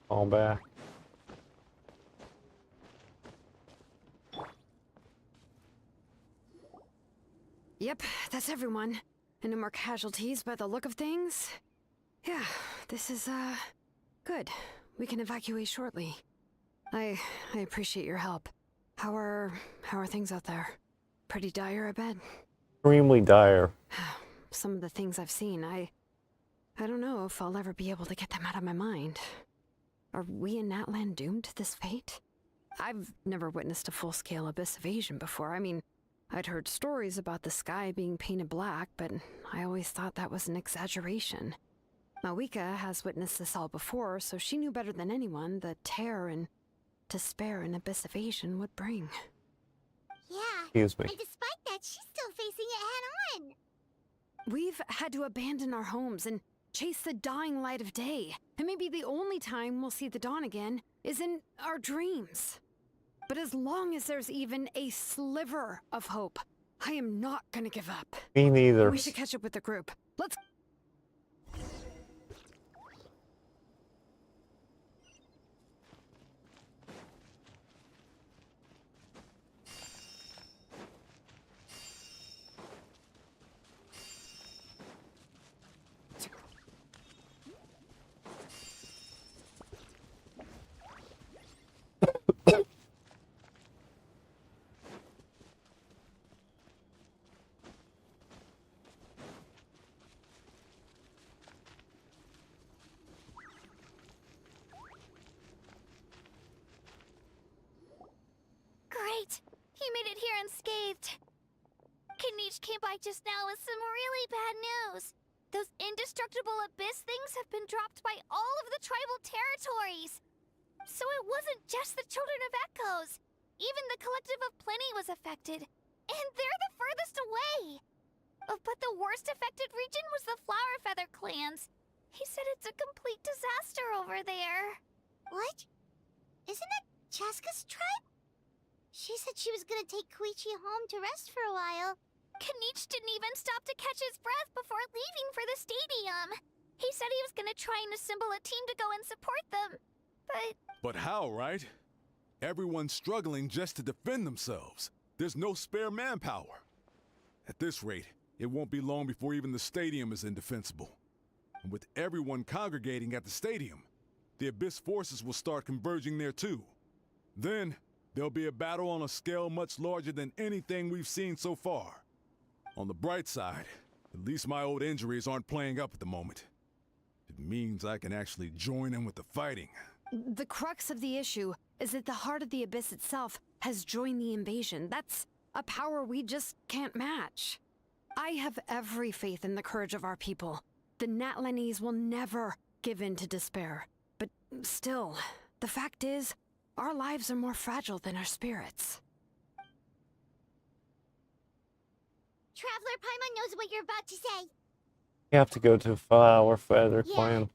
All back. Yep, that's everyone. And no more casualties by the look of things. Yeah, this is, good. We can evacuate shortly. I appreciate your help. How are things out there? Pretty dire, I bet. Extremely dire. Some of the things I've seen, I don't know if I'll ever be able to get them out of my mind. Are we in Natlan doomed to this fate? I've never witnessed a full-scale abyss invasion before. I mean, I'd heard stories about the sky being painted black, but I always thought that was an exaggeration. Mavuika has witnessed this all before, so she knew better than anyone the terror and despair an abyss invasion would bring. Yeah. Excuse me. And despite that, she's still facing it head-on. We've had to abandon our homes and chase the dying light of day. And maybe the only time we'll see the dawn again is in our dreams. But as long as there's even a sliver of hope, I am not gonna give up. Me neither. We should catch up with the group. Let's... Great! You made it here unscathed. Kanish came by just now with some really bad news. Those indestructible abyss things have been dropped by all of the tribal territories. So it wasn't just the Children of Echoes. Even the Collective of Plenty was affected. And they're the furthest away. But the worst affected region was the Flower Feather clans. He said it's a complete disaster over there. What? Isn't that Chaska's tribe? She said she was gonna take Koichi home to rest for a while. Kanish didn't even stop to catch his breath before leaving for the stadium. He said he was gonna try and assemble a team to go and support them. But how, right? Everyone's struggling just to defend themselves. There's no spare manpower. At this rate, it won't be long before even the stadium is indefensible. And with everyone congregating at the stadium, the Abyss forces will start converging there too. Then, there'll be a battle on a scale much larger than anything we've seen so far. On the bright side, at least my old injuries aren't playing up at the moment. To It means I can actually join in with the fighting. The crux of the issue is that the heart of the Abyss itself has joined the invasion. That's a power we just can't match. I have every faith in the courage of our people. The Natlanese will never give in to despair. But still, the fact is, our lives are more fragile than our spirits. Traveler Paimon knows what you're about to say. You have to go to Flower Feather Yeah. Clan. I'm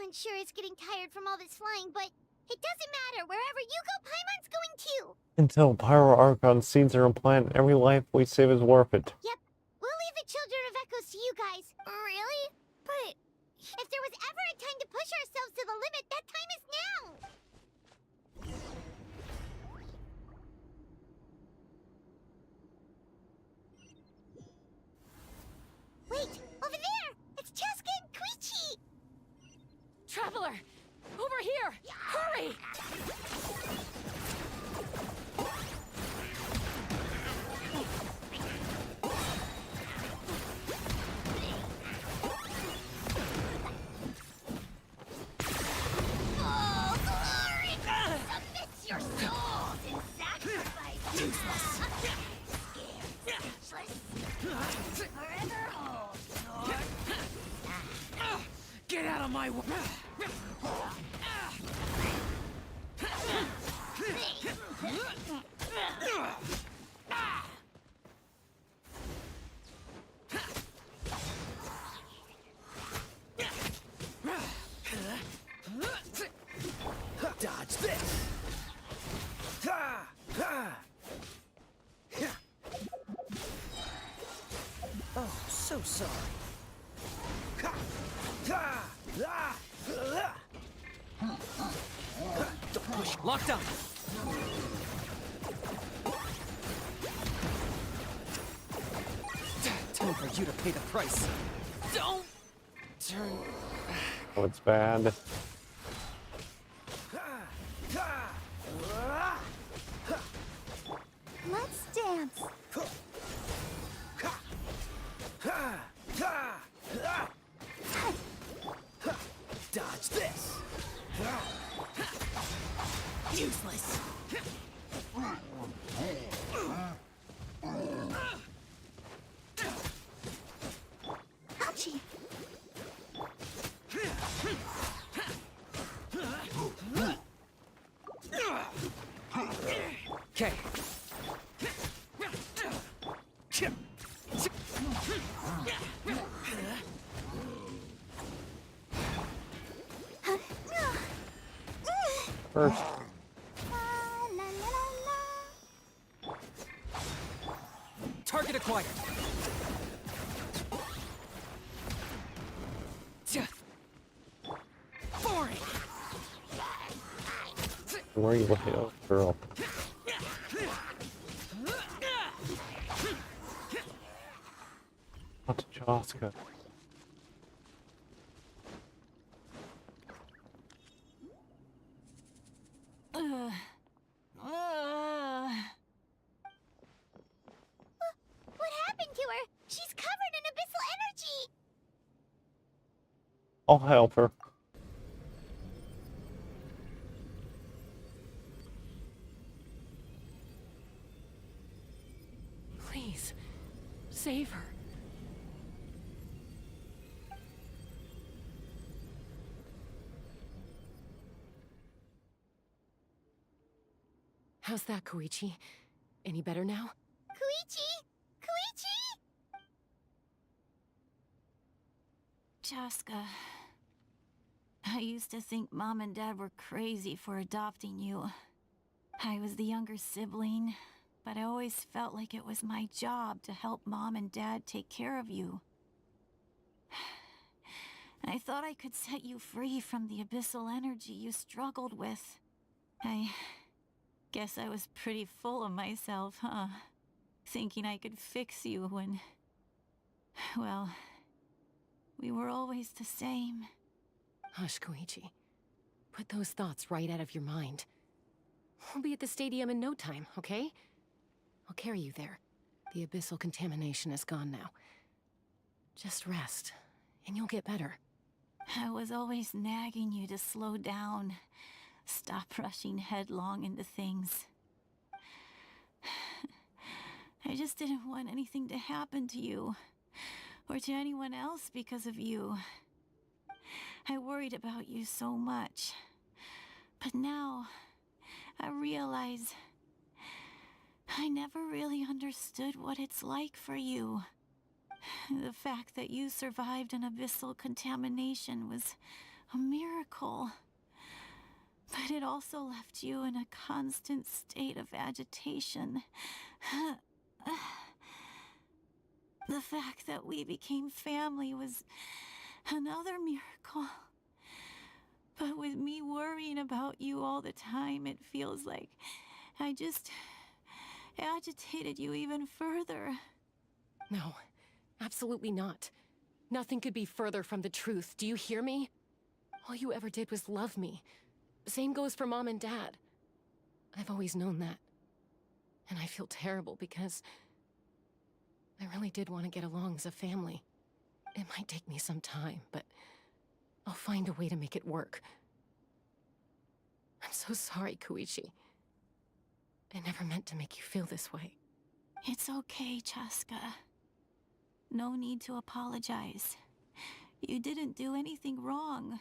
unsure it's getting tired from all this flying, but it doesn't matter. Wherever you go, Paimon's going too. Until Pyro Archon seeds are implanted, every life we save is worth it. Yep. We'll leave the Children of Echoes to you guys. Really? But if there was ever a time to push ourselves to the limit, that time is now. Wait, over there! It's Cheska and Koichi! Traveler! Over here! Hurry! Oh, glory! Submit your souls in sacrifice! Scared, speechless. Forever hold, Lord. Get out of my way! Dodge this! Oh, so sorry. Don't push! Locked on! Time for you to pay the price. Don't turn. Oh, it's bad. Let's dance. Dodge this! Useless! Ouchie. Okay. First. Target acquired. Boring. Where are you looking at, girl? Not to Jaska. What happened to her? She's covered in abyssal energy. I'll help her. Please, save her. How's that, Koichi? Any better now? Koichi! Koichi! Jaska, I used to think Mom and Dad were crazy for adopting you. I was the younger sibling, but I always felt like it was my job to help Mom and Dad take care of you. I thought I could set you free from the abyssal energy you struggled with. I guess I was pretty full of myself, huh? Thinking I could fix you when... well, we were always the same. Hush, Koichi. Put those thoughts right out of your mind. We'll be at the stadium in no time, okay? I'll carry you there. The abyssal contamination is gone now. Just rest, and you'll get better. I was always nagging you to slow down. Stop rushing headlong into things. I just didn't want anything to happen to you, or to anyone else because of you. I worried about you so much. But now, I realize I never really understood what it's like for you. The fact that you survived an abyssal contamination was a miracle. But it also left you in a constant state of agitation. The fact that we became family was another miracle. But with me worrying about you all the time, it feels like I just agitated you even further. No, absolutely not. Nothing could be further from the truth. Do you hear me? All you ever did was love me. Same goes for Mom and Dad. I've always known that. And I feel terrible because I really did want to get along as a family. It might take me some time, but I'll find a way to make it work. I'm so sorry, Koichi. I never meant to make you feel this way. It's okay, Chaska. No need to apologize. You didn't do anything wrong.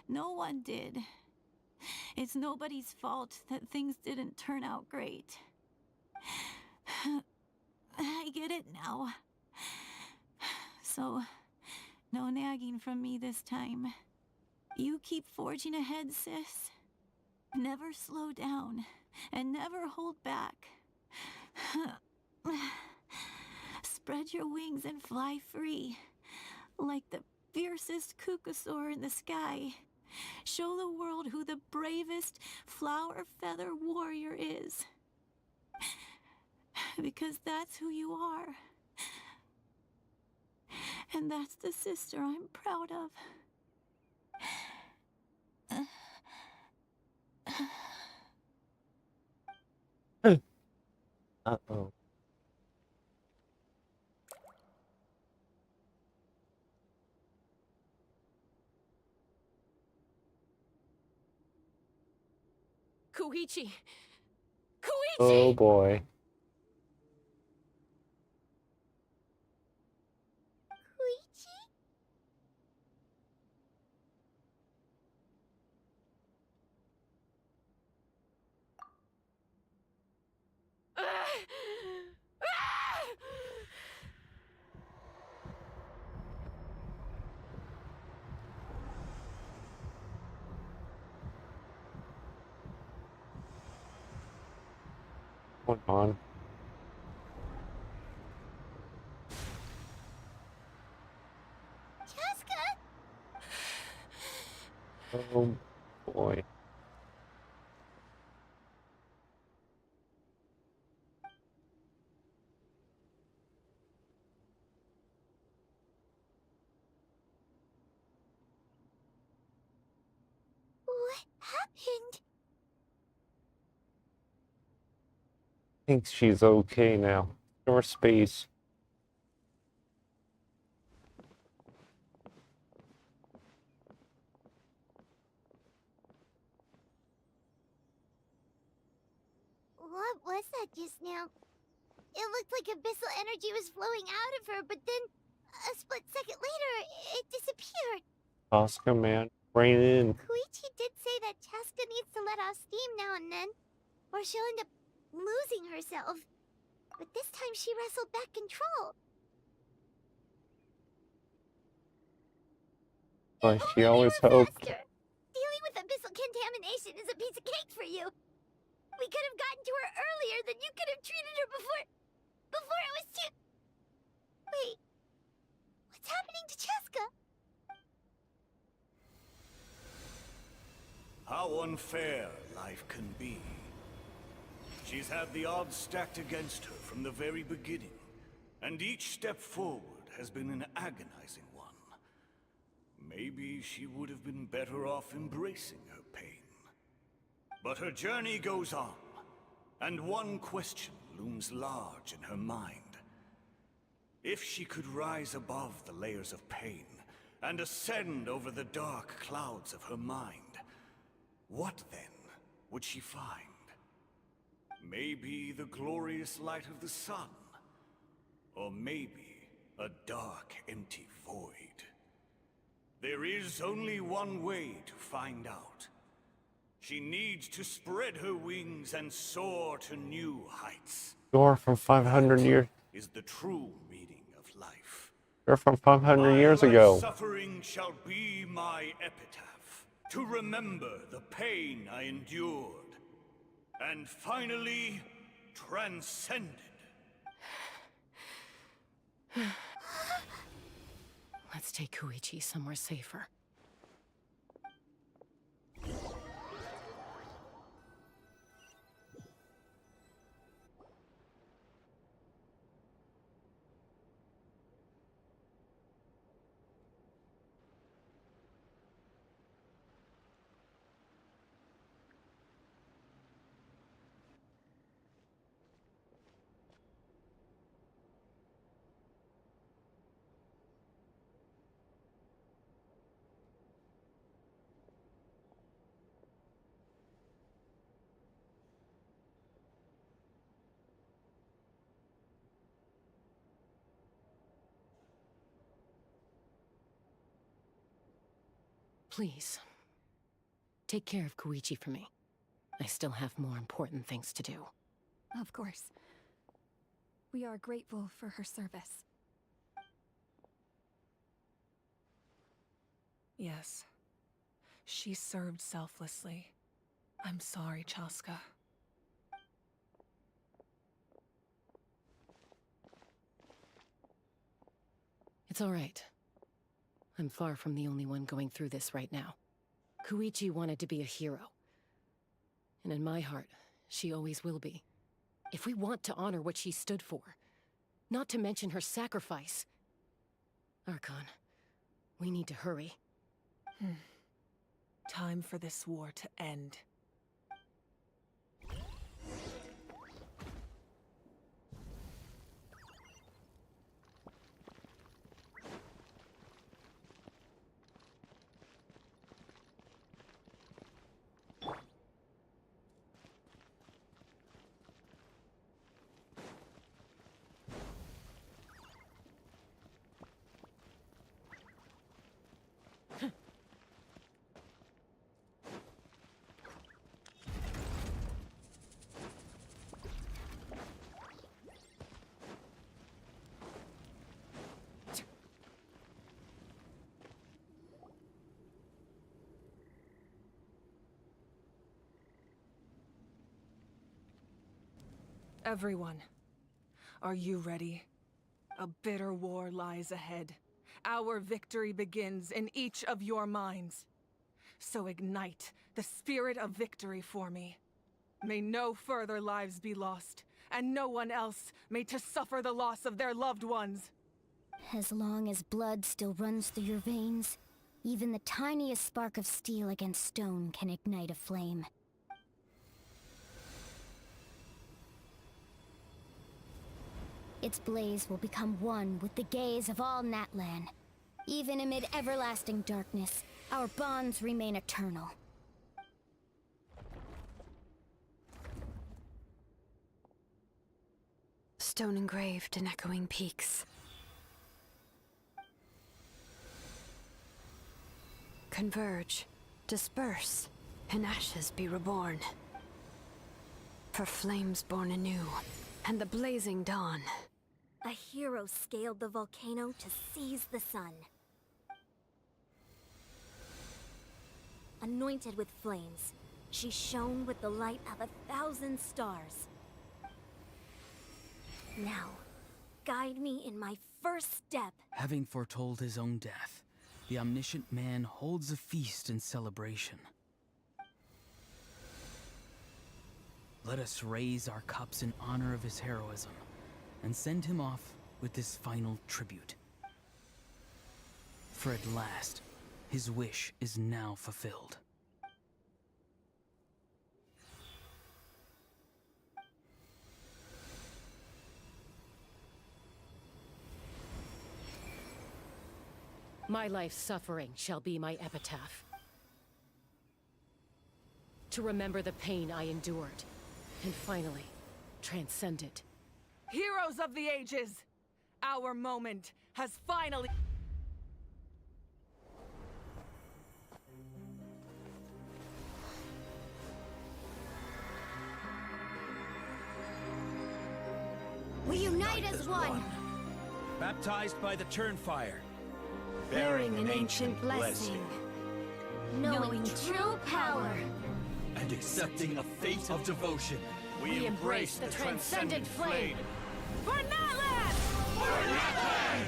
No one did. It's nobody's fault that things didn't turn out great. I get it now. So, no nagging from me this time. You keep forging ahead, sis. Never slow down, and never hold back. Spread your wings and fly free, like the fiercest kukasaur in the sky. Show the world who the bravest flower feather warrior is. Because that's who you are. And that's the sister I'm proud of. Uh-oh. Koichi! Koichi! Oh boy. Hold on. Chaska! Oh boy. What happened? Thinks she's okay now. More space. What was that just now? It looked like abyssal energy was flowing out of her, but then a split second later, it disappeared. Oscar, man. Rein in. Koichi did say that Chaska needs to let off steam now and then, or she'll end up losing herself. But this time she wrestled back control. Like she always hoped. Faster. Dealing with abyssal contamination is a piece of cake for you. We could have gotten to her earlier, then you could have treated her before it was too... Wait. What's happening to Chaska? How unfair life can be. She's had the odds stacked against her from the very beginning, and each step forward has been an agonizing one. Maybe she would have been better off embracing her pain. But her journey goes on, and one question looms large in her mind. If she could rise above the layers of pain and ascend over the dark clouds of her mind, what then would she find? Maybe the glorious light of the sun, or maybe a dark, empty void. There is only one way to find out. She needs to spread her wings and soar to new heights. You're from 500 years. Is the true meaning of life. You're from 500 years My ago. suffering shall be my epitaph, to remember the pain I endured, and finally transcended. Let's take Koichi somewhere safer. Please, take care of Koichi for me. I still have more important things to do. Of course. We are grateful for her service. Yes. She served selflessly. I'm sorry, Chaska. It's all right. I'm far from the only one going through this right now. Koichi wanted to be a hero. And in my heart, she always will be. If we want to honor what she stood for, not to mention her sacrifice. Archon, we need to hurry. Time for this war to end. Everyone, are you ready? A bitter war lies ahead. Our victory begins in each of your minds. So ignite the spirit of victory for me. May no further lives be lost, and no one else may to suffer the loss of their loved ones. As long as blood still runs through your veins, even the tiniest spark of steel against stone can ignite a flame. Its blaze will become one with the gaze of all Natlan. Even amid everlasting darkness, our bonds remain eternal. Stone engraved in echoing peaks. Converge, disperse, in ashes be reborn. For flames born anew, and the blazing dawn. A hero scaled the volcano to seize the sun. Anointed with flames, she shone with the light of 1,000 stars. Now, guide me in my first step. Having foretold his own death, the omniscient man holds a feast in celebration. Let us raise our cups in honor of his heroism, and send him off with this final tribute. For at last, his wish is now fulfilled. My life's suffering shall be my epitaph. To remember the pain I endured, and finally, transcend it. Heroes of the ages! Our moment has finally... We unite as one! Baptized by the Turnfire. Bearing an ancient blessing. Knowing true power. And accepting a fate of devotion. We embrace the transcendent flame. For Natlan! For Natlan!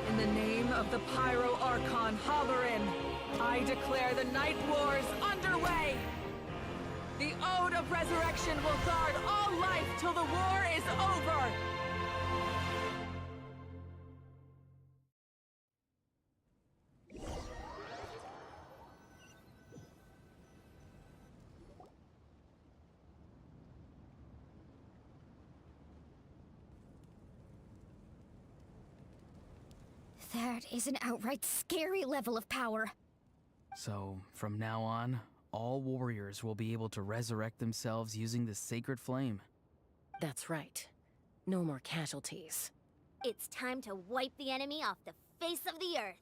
In the name of the Pyro Archon Halloran, I declare the Night Wars underway! The Ode of Resurrection will guard all life till the war is over! That is an outright scary level of power. So, from now on, all warriors will be able to resurrect themselves using the sacred flame. That's right. No more casualties. It's time to wipe the enemy off the face of the earth.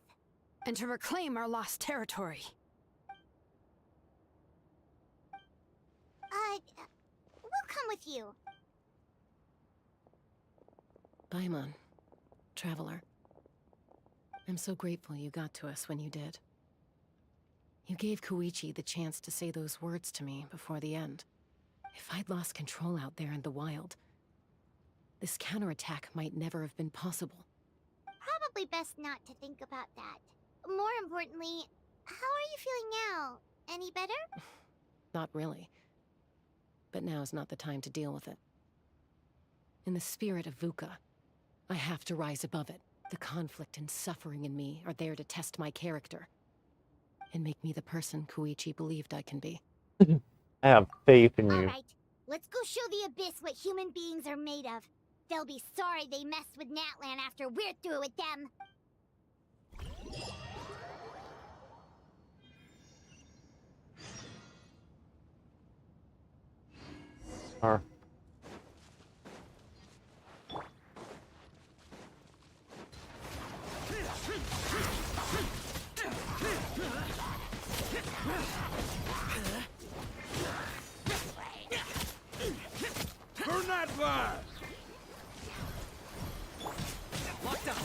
And to reclaim our lost territory. We'll come with you. Paimon, traveler. I'm so grateful you got to us when you did. You gave Koichi the chance to say those words to me before the end. If I'd lost control out there in the wild, this counterattack might never have been possible. Probably best not to think about that. More importantly, how are you feeling now? Any better? Not really. But now's not the time to deal with it. In the spirit of VUCA, I have to rise above it. The conflict and suffering in me are there to test my character. And make me the person Koichi believed I can be. I have faith in you. Alright, let's go show the Abyss what human beings are made of. They'll be sorry they messed with Natlan after we're through with them. Burn that fire! Locked up.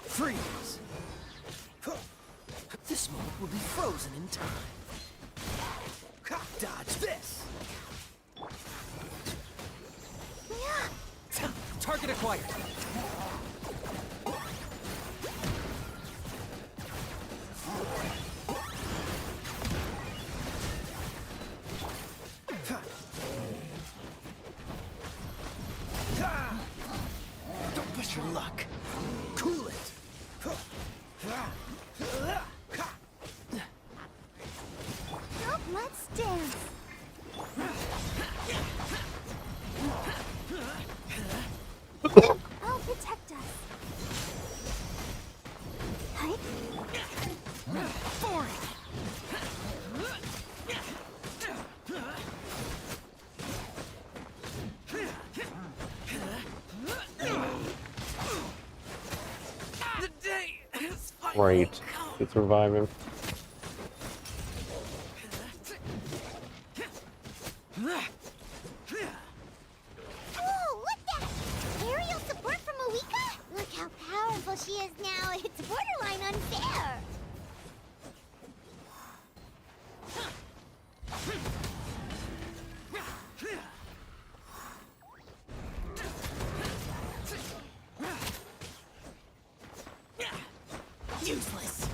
Freeze! This moment will be frozen in time. Dodge this! Target acquired. Don't push your luck. Cool it. Up, let's dance. I'll protect us. Hi. For it. The day is Great. It's reviving. Oh, look that! Aerial support from Mavuika? Look how powerful she is now. It's borderline unfair. Useless.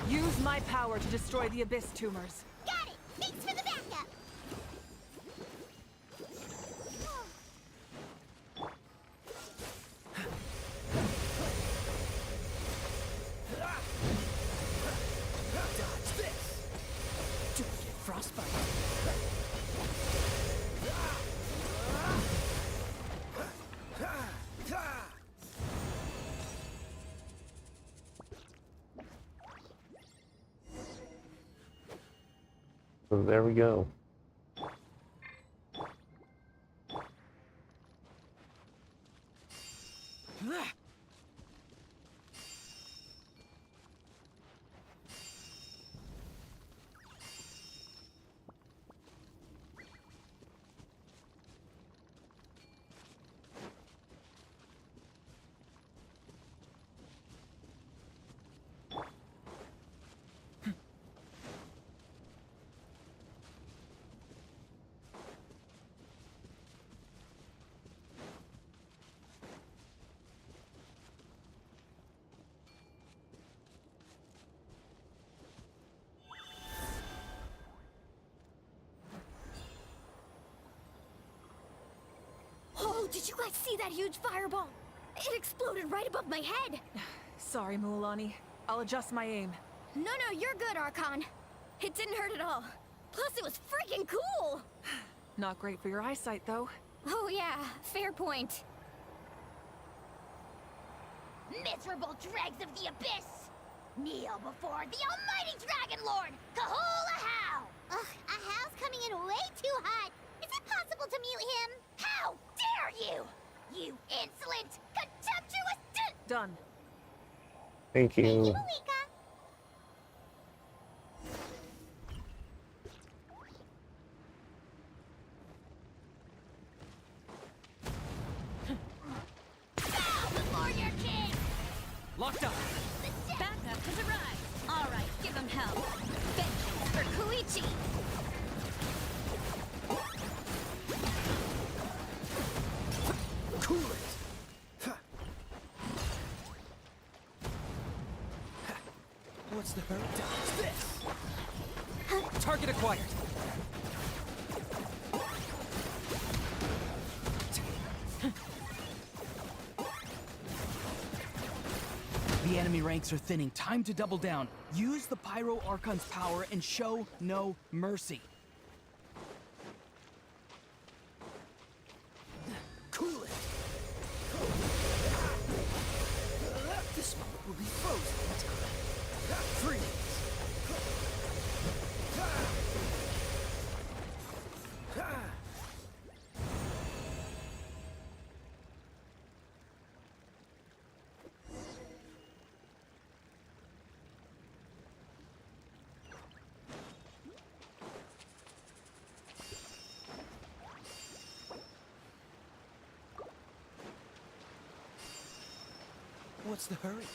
Use my power to destroy the Abyss tumors. Got it! Thanks for the backup! Dodge this. Don't get frostbite. So there we go. Oh, did you guys see that huge fireball? It exploded right above my head. Sorry, Mualani. I'll adjust my aim. No, you're good, Archon. It didn't hurt at all. Plus, it was freaking cool. Not great for your eyesight, though. Oh yeah, fair point. Miserable dregs of the Abyss! Kneel before the almighty Dragon Lord, Kahula How! Ugh, a How's coming in way too hot. Is it possible to mute him? How dare you! You insolent, contemptuous Done. Thank Thank you, you. Mavuika. Bow before your king! Locked up. Backup has arrived. All right, give him hell. Vengeance for Koichi. Cool it. What's the hurry? Dodge this. Target acquired. The enemy ranks are thinning. Time to double down. Use the Pyro Archon's power and show no mercy. Cool it. This moment will be frozen in time. Freeze. What's the hurry?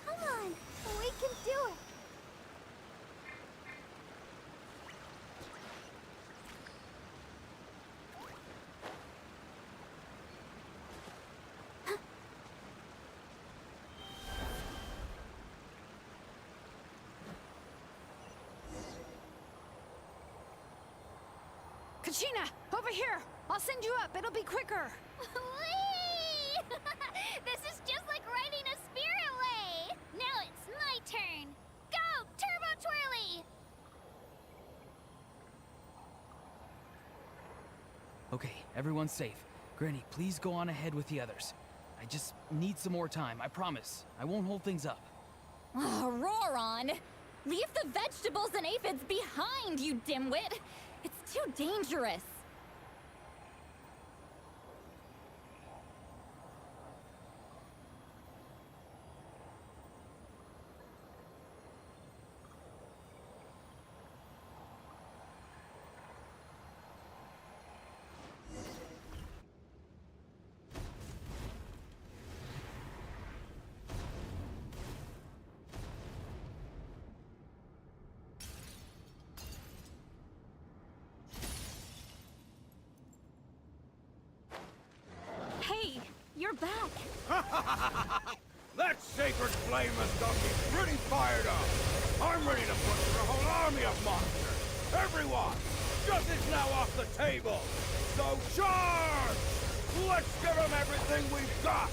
Come on, we can do it. Kachina, over here. I'll send you up. It'll be quicker. Whee! This is just like riding a spirit way. Now it's my turn. Go, Turbo Twirly! Okay, everyone's safe. Granny, please go on ahead with the others. I just need some more time, I promise. I won't hold things up. Oh, roar on! Leave the vegetables and aphids behind, you dimwit! It's too dangerous. you're back. That sacred flame has got me pretty fired up. I'm ready to butcher a whole army of monsters. Everyone, justice now off the table. So charge! Let's give them everything we've got.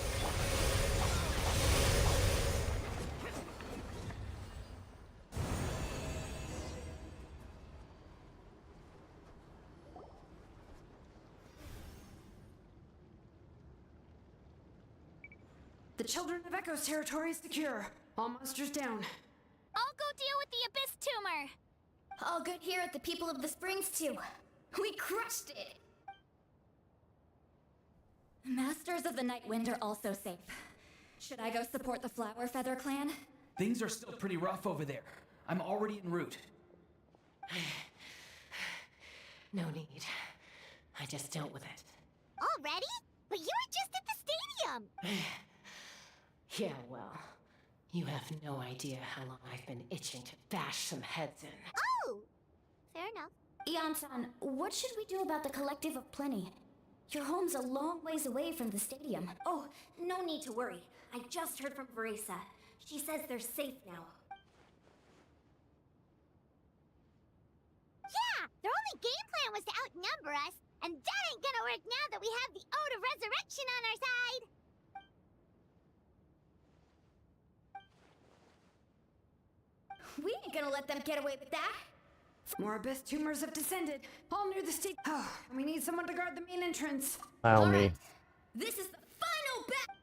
The Children of Echo's territory is secure. All monsters down. I'll go deal with the Abyss Tumor. All good here at the People of the Springs, too. We crushed it! Masters of the Night Wind are also safe. Should I go support the Flower Feather clan? Things are still pretty rough over there. I'm already en route. No need. I just dealt with it. Already? But you were just at the stadium! Yeah, well, you have no idea how long I've been itching to bash some heads in. Oh! Fair enough. Ian-san, what should we do about the Collective of Plenty? Your home's a long ways away from the stadium. Oh, no need to worry. I just heard from Veresa. She says they're safe now. Yeah! Their only game plan was to outnumber us, and that ain't gonna work now that we have the Ode of Resurrection on our side! We ain't gonna let them get away with that! More Abyss tumors have descended, all near the state. Oh, and we need someone to guard the main entrance. Allow me. This is the final battle!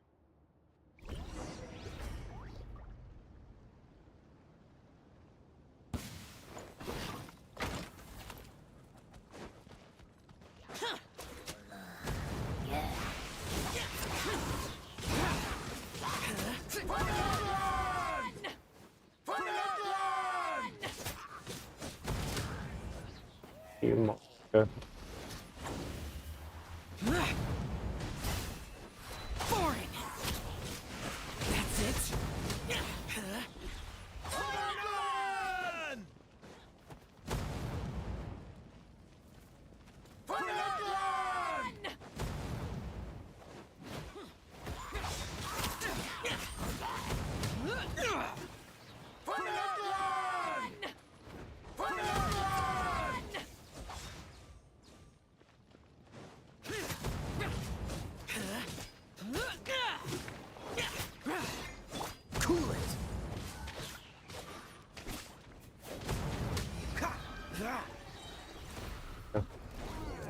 You monster. Boring. That's it. Cool it.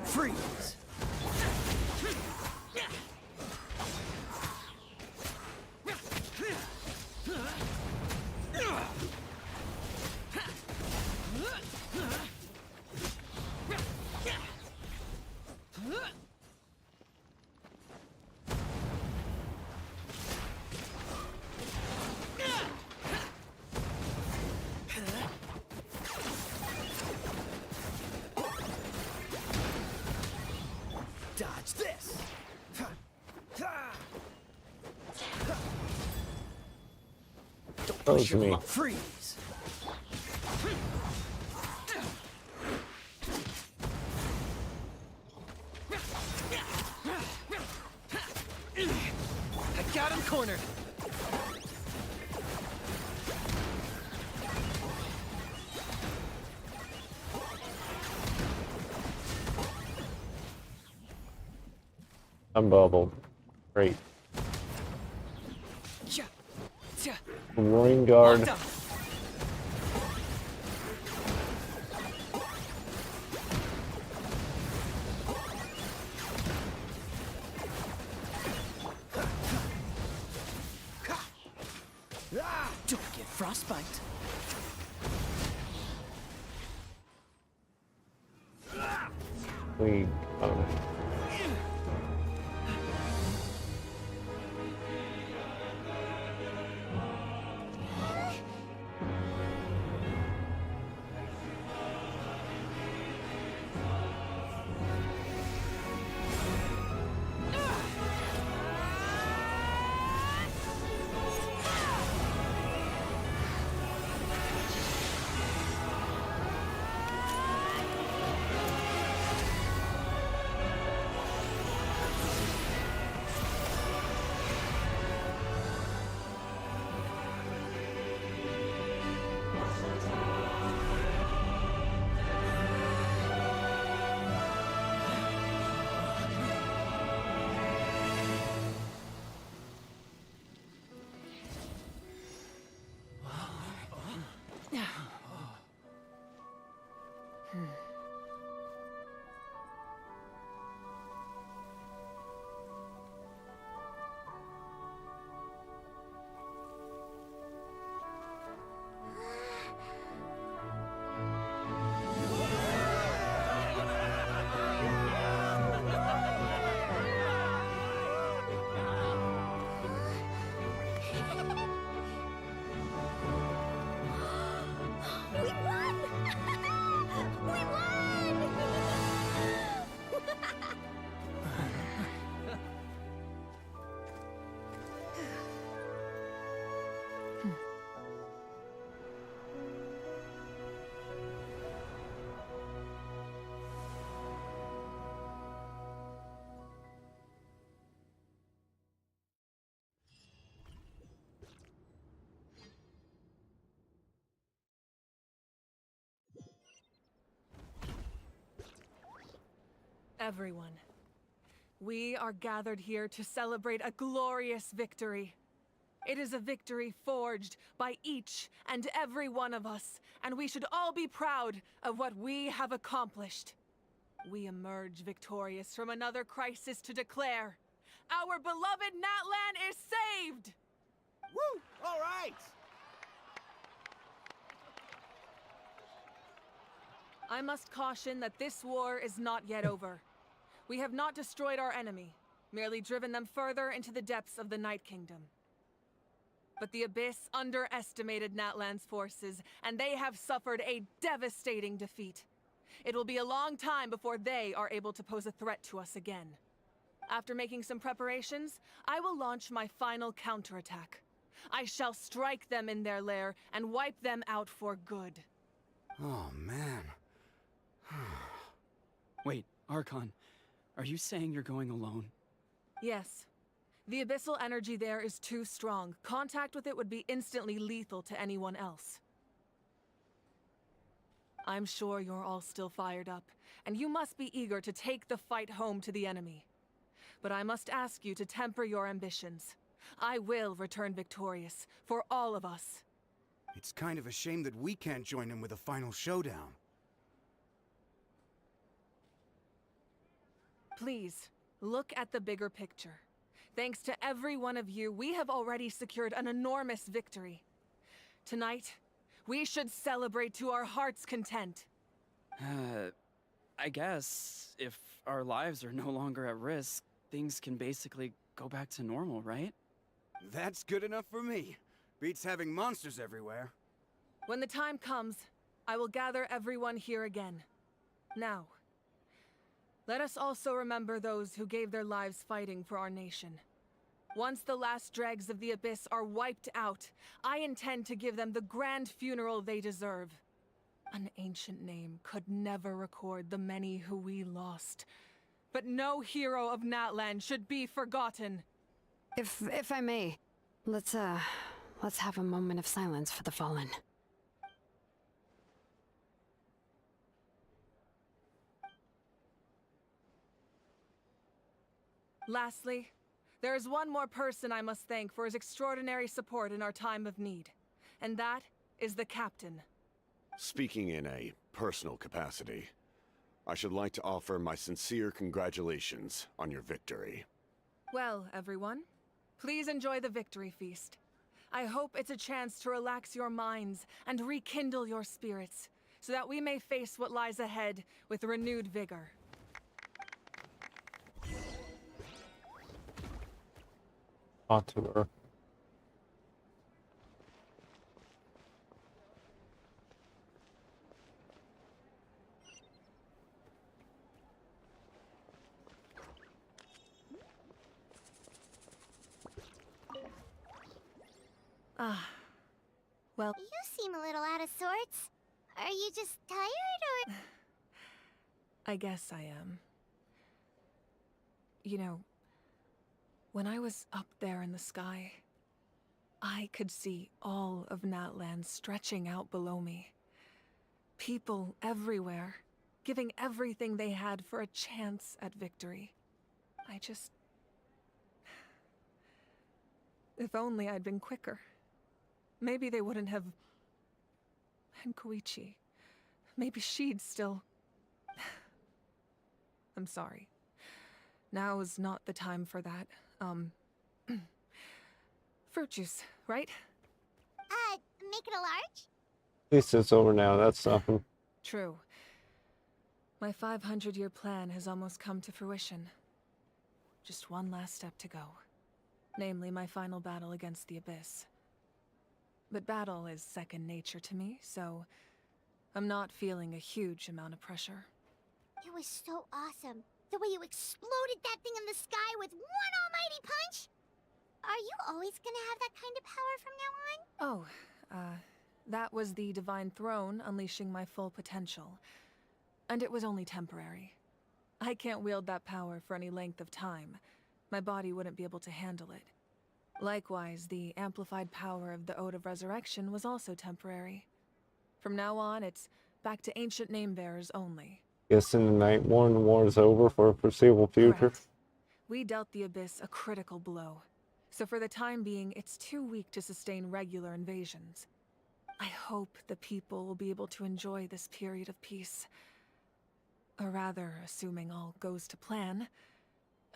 Freeze. Dodge this. Don't push your luck. Freeze. I got him cornered. I'm bubbled. Great. Marine guard. Don't get frostbite. We Everyone, we are gathered here to celebrate a glorious victory. It is a victory forged by each and every one of us, and we should all be proud of what we have accomplished. We emerge victorious from another crisis to declare, our beloved Natlan is saved! Woo! All right! I must caution that this war is not yet over. We have not destroyed our enemy, merely driven them further into the depths of the Night Kingdom. But the Abyss underestimated Natlan's forces, and they have suffered a devastating defeat. It will be a long time before they are able to pose a threat to us again. After making some preparations, I will launch my final counterattack. I shall strike them in their lair and wipe them out for good. Oh, man. Wait, Archon, are you saying you're going alone? Yes. The abyssal energy there is too strong. Contact with it would be instantly lethal to anyone else. I'm sure you're all still fired up, and you must be eager to take the fight home to the enemy. But I must ask you to temper your ambitions. I will return victorious, for all of us. It's kind of a shame that we can't join him with a final showdown. Please, look at the bigger picture. Thanks to every one of you, we have already secured an enormous victory. Tonight, we should celebrate to our heart's content. I guess if our lives are no longer at risk, things can basically go back to normal, right? That's good enough for me. Beats having monsters everywhere. When the time comes, I will gather everyone here again. Now, let us also remember those who gave their lives fighting for our nation. Once the last dregs of the Abyss are wiped out, I intend to give them the grand funeral they deserve. An ancient name could never record the many who we lost. But no hero of Natlan should be forgotten. If I may, let's have a moment of silence for the fallen. Lastly, there is one more person I must thank for his extraordinary support in our time of need. And that is the Captain. Speaking in a personal capacity, I should like to offer my sincere congratulations on your victory. Well, everyone, please enjoy the victory feast. I hope it's a chance to relax your minds and rekindle your spirits, so that we may face what lies ahead with renewed vigor. Talk to her. Well... You seem a little out of sorts. Are you just tired, or...? I guess I am. You know, when I was up there in the sky, I could see all of Natlan stretching out below me. People everywhere, giving everything they had for a chance at victory. I just... If only I'd been quicker. Maybe they wouldn't have... And Koichi. Maybe she'd still... I'm sorry. Now is not the time for that. Fruit juice, right? Make it a large? At least it's over now, that's something. True. My 500-year plan has almost come to fruition. Just one last step to go. Namely, my final battle against the Abyss. But battle is second nature to me, so I'm not feeling a huge amount of pressure. It was so awesome. The way you exploded that thing in the sky with one almighty punch! Are you always gonna have that kind of power from now on? Oh, that was the Divine Throne unleashing my full potential. And it was only temporary. I can't wield that power for any length of time. My body wouldn't be able to handle it. Likewise, the amplified power of the Ode of Resurrection was also temporary. From now on, it's back to ancient name-bearers only. Guessing the Nightborn war is over for a foreseeable future. Correct. We dealt the Abyss a critical blow. So for the time being, it's too weak to sustain regular invasions. I hope the people will be able to enjoy this period of peace. Or rather, assuming all goes to plan,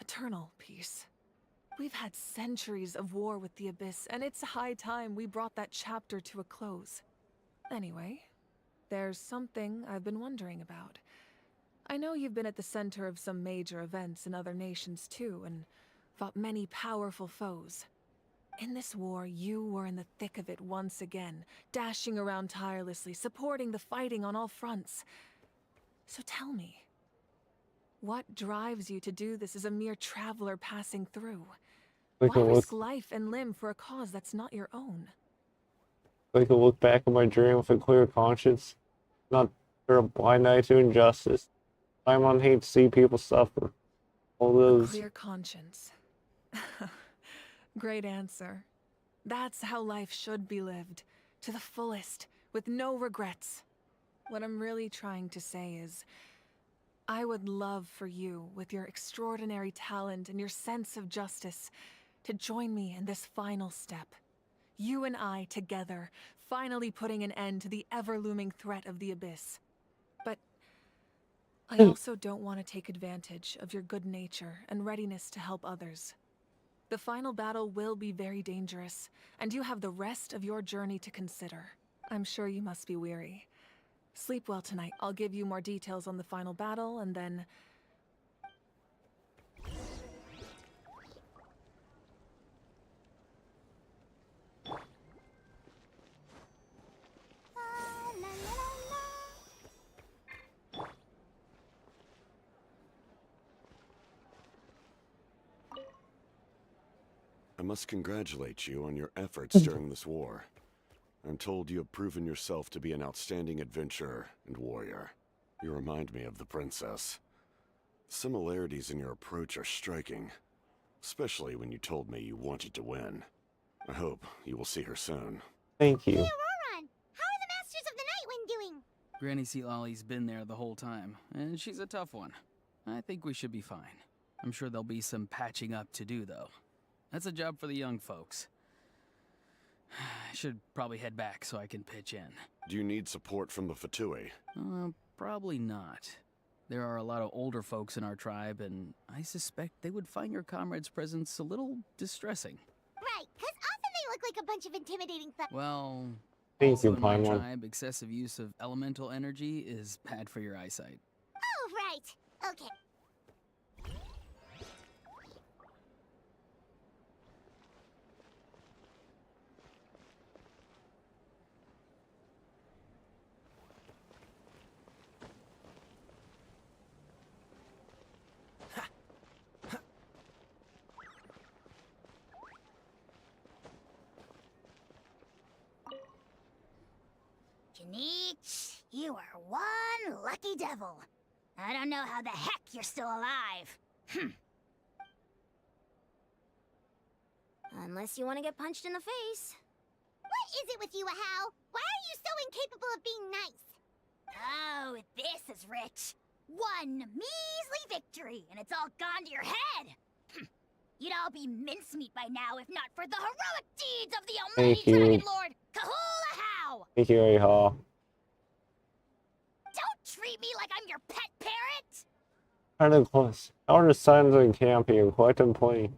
eternal peace. We've had centuries of war with the Abyss, and it's high time we brought that chapter to a close. Anyway, there's something I've been wondering about. I know you've been at the center of some major events in other nations too, and fought many powerful foes. In this war, you were in the thick of it once again, dashing around tirelessly, supporting the fighting on all fronts. So tell me, what drives you to do this as a mere traveler passing through? Why risk life and limb for a cause that's not your own? I can look back at my dream with a clear conscience, not turn a blind eye to injustice. I'm on hate to see people suffer. All those. A clear conscience. Great answer. That's how life should be lived, to the fullest, with no regrets. What I'm really trying to say is, I would love for you, with your extraordinary talent and your sense of justice, to join me in this final step. You and I together, finally putting an end to the ever-looming threat of the Abyss. But I also don't want to take advantage of your good nature and readiness to help others. The final battle will be very dangerous, and you have the rest of your journey to consider. I'm sure you must be weary. Sleep well tonight. I'll give you more details on the final battle, and then... I must congratulate you on your efforts during this war. I'm told you have proven yourself to be an outstanding adventurer and warrior. You remind me of the princess. Similarities in your approach are striking, especially when you told me you wanted to win. I hope you will see her soon. Thank you. Hey, Auroron! How are the Masters of the Nightwind doing? Granny Sealolly's been there the whole time, and she's a tough one. I think we should be fine. I'm sure there'll be some patching up to do, though. That's a job for the young folks. I should probably head back so I can pitch in. Do you need support from the Fatui? Probably not. There are a lot of older folks in our tribe, and I suspect they would find your comrade's presence a little distressing. Right, because often they look like a bunch of intimidating Well, thank you, in my Paimon. tribe, excessive use of elemental energy is bad for your eyesight. Oh, right. Okay. Janich, you are one lucky devil. I don't know how the heck you're still alive. Unless you want to get punched in the face. What is it with you, Ahau? Why are you so incapable of being nice? Oh, this is rich. One measly victory, and it's all gone to your head. You'd all be mincemeat by now if not for the heroic deeds of the almighty Dragon Lord, Kahul Ahau! Thank you, Ahau. Don't treat me like I'm your pet parrot! Kind of close. Our designs and camping and collect and play.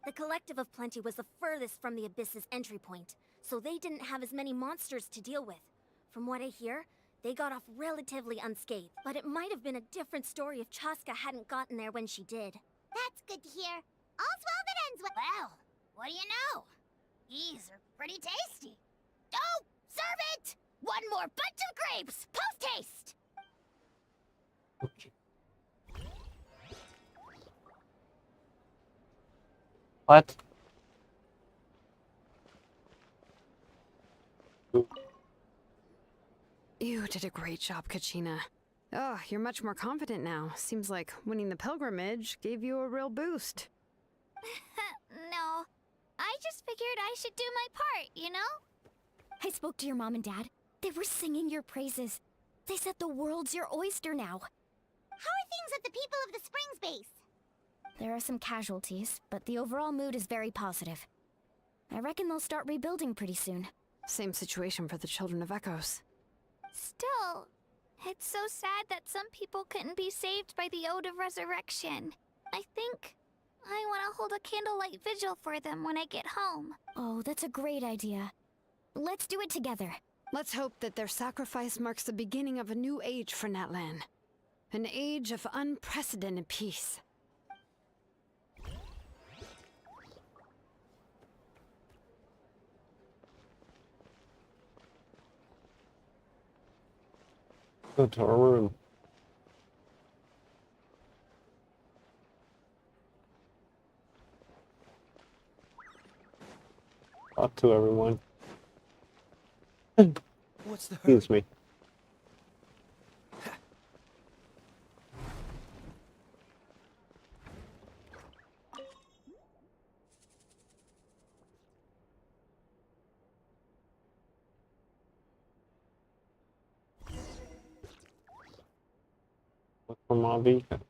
The Collective of Plenty was the furthest from the Abyss's entry point, so they didn't have as many monsters to deal with. From what I hear, they got off relatively unscathed, but it might have been a different story if Chaska hadn't gotten there when she did. That's good to hear. All's well that ends well. Well, what do you know? These are pretty tasty. Oh, serve it! One more bunch of grapes, post-haste! What? You did a great job, Kachina. Oh, you're much more confident now. Seems like winning the pilgrimage gave you a real boost. No, I just figured I should do my part, you know? I spoke to your mom and dad. They were singing your praises. They said the world's your oyster now. How are things at the People of the Springs base? There are some casualties, but the overall mood is very positive. I reckon they'll start rebuilding pretty soon. Same situation for the Children of Echoes. Still, it's so sad that some people couldn't be saved by the Ode of Resurrection. I think I want to hold a candlelight vigil for them when I get home. Oh, that's a great idea. Let's do it together. Let's hope that their sacrifice marks the beginning of a new age for Natlan. An age of unprecedented peace. Go to our room. Talk to everyone. What's the Excuse me. Look for Mavuika.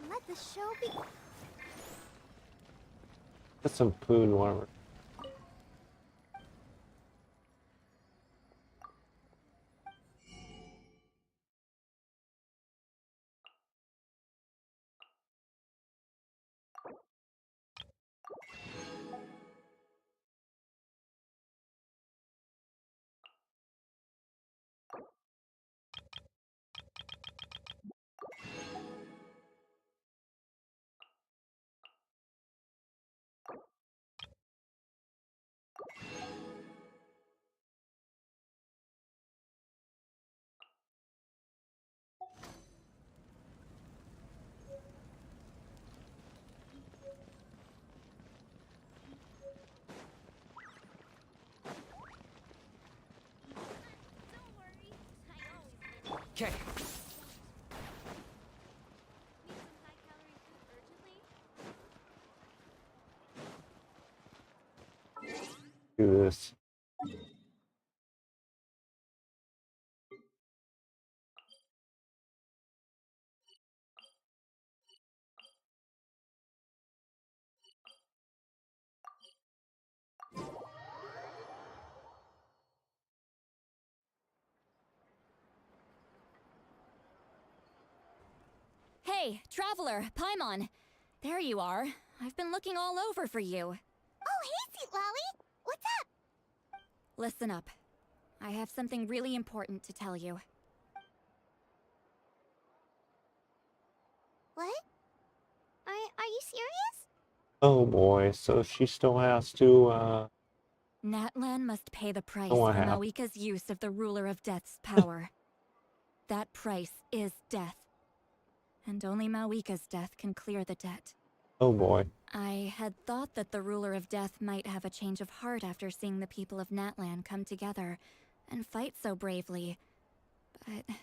Let the show be. Get some food, whatever. Okay. Do this. Hey, Traveler, Paimon. There you are. I've been looking all over for you. Oh, hey, Sweet Lolly. What's up? Listen up. I have something really important to tell you. What? Are you serious? Oh boy, so she still has to, Natlan must pay the price Oh, for what happened? Mawika's use of the Ruler of Death's power. That price is death. And only Mawika's death can clear the debt. Oh boy. I had thought that the Ruler of Death might have a change of heart after seeing the people of Natlan come together and fight so bravely. But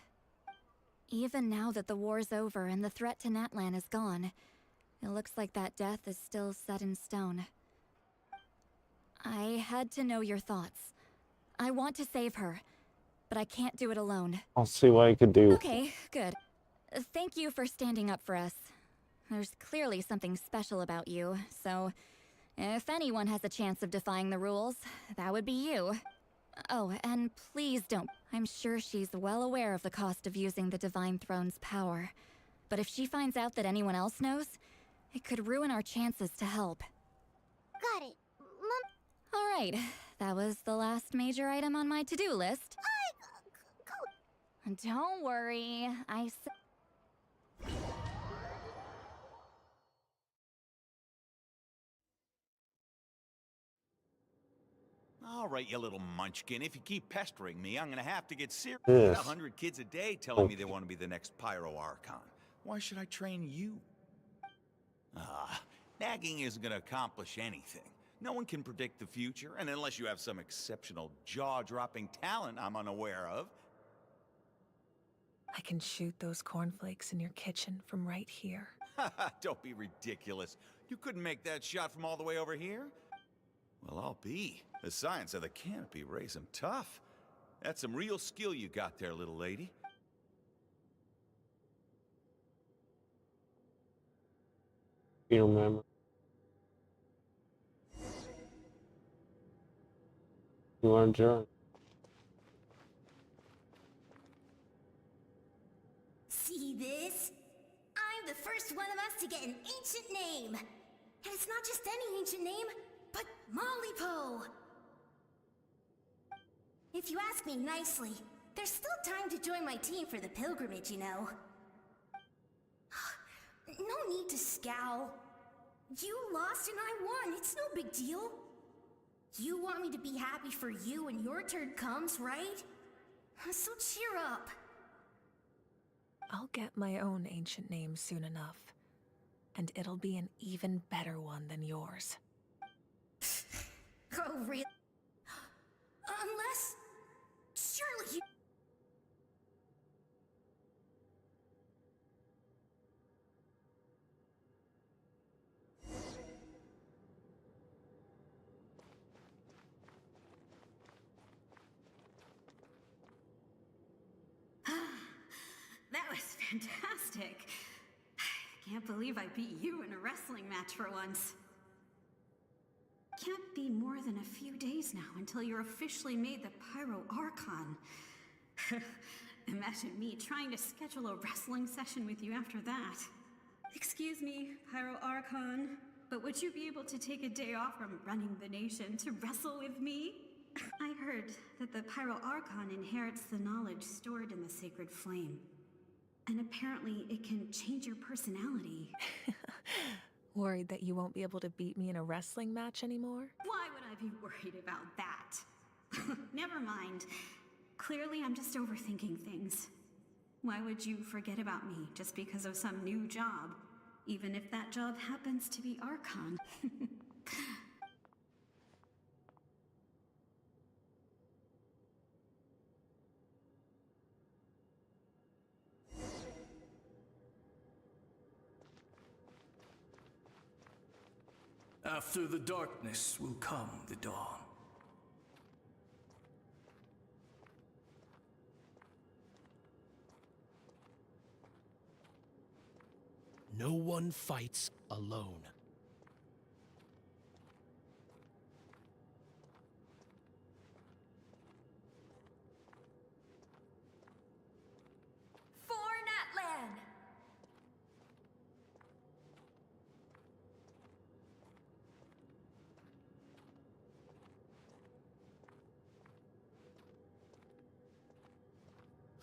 even now that the war's over and the threat to Natlan is gone, it looks like that death is still set in stone. I had to know your thoughts. I want to save her, but I can't do it alone. I'll see what I could do. Okay, good. Thank you for standing up for us. There's clearly something special about you, so if anyone has a chance of defying the rules, that would be you. Oh, and please don't. I'm sure she's well aware of the cost of using the Divine Throne's power. But if she finds out that anyone else knows, it could ruin our chances to help. Got it. Mom. Alright, that was the last major item on my to-do list. Don't worry, All right, you little munchkin. If you keep pestering me, I'm gonna have to get serious. Yes. 100 kids a day telling me they want to be the next Pyro Archon. Why should I train you? Nagging isn't gonna accomplish anything. No one can predict the future, and unless you have some exceptional jaw-dropping talent I'm unaware of. I can shoot those cornflakes in your kitchen from right here. Don't be ridiculous. You couldn't make that shot from all the way over here? Well, I'll be. The science of the canopy raised him tough. That's some real skill you got there, little lady. You remember? You want to join? See this? I'm the first one of us to get an ancient name. And it's not just any ancient name, but Mollypo. If you ask me nicely, there's still time to join my team for the pilgrimage, you know. No need to scowl. You lost and I won, it's no big deal. You want me to be happy for you when your turn comes, right? So cheer up. I'll get my own ancient name soon enough. And it'll be an even better one than yours. Oh, really? Unless... surely you... That was fantastic. Can't believe I beat you in a wrestling match for once. Can't be more than a few days now until you're officially made the Pyro Archon. Imagine me trying to schedule a wrestling session with you after that. Excuse me, Pyro Archon, but would you be able to take a day off from running the nation to wrestle with me? I heard that the Pyro Archon inherits the knowledge stored in the sacred flame. And apparently it can change your personality. Worried that you won't be able to beat me in a wrestling match anymore? Why would I be worried about that? Never mind. Clearly I'm just overthinking things. Why would you forget about me just because of some new job? Even if that job happens to be Archon. After the darkness will come the dawn. No one fights alone. For Natlan!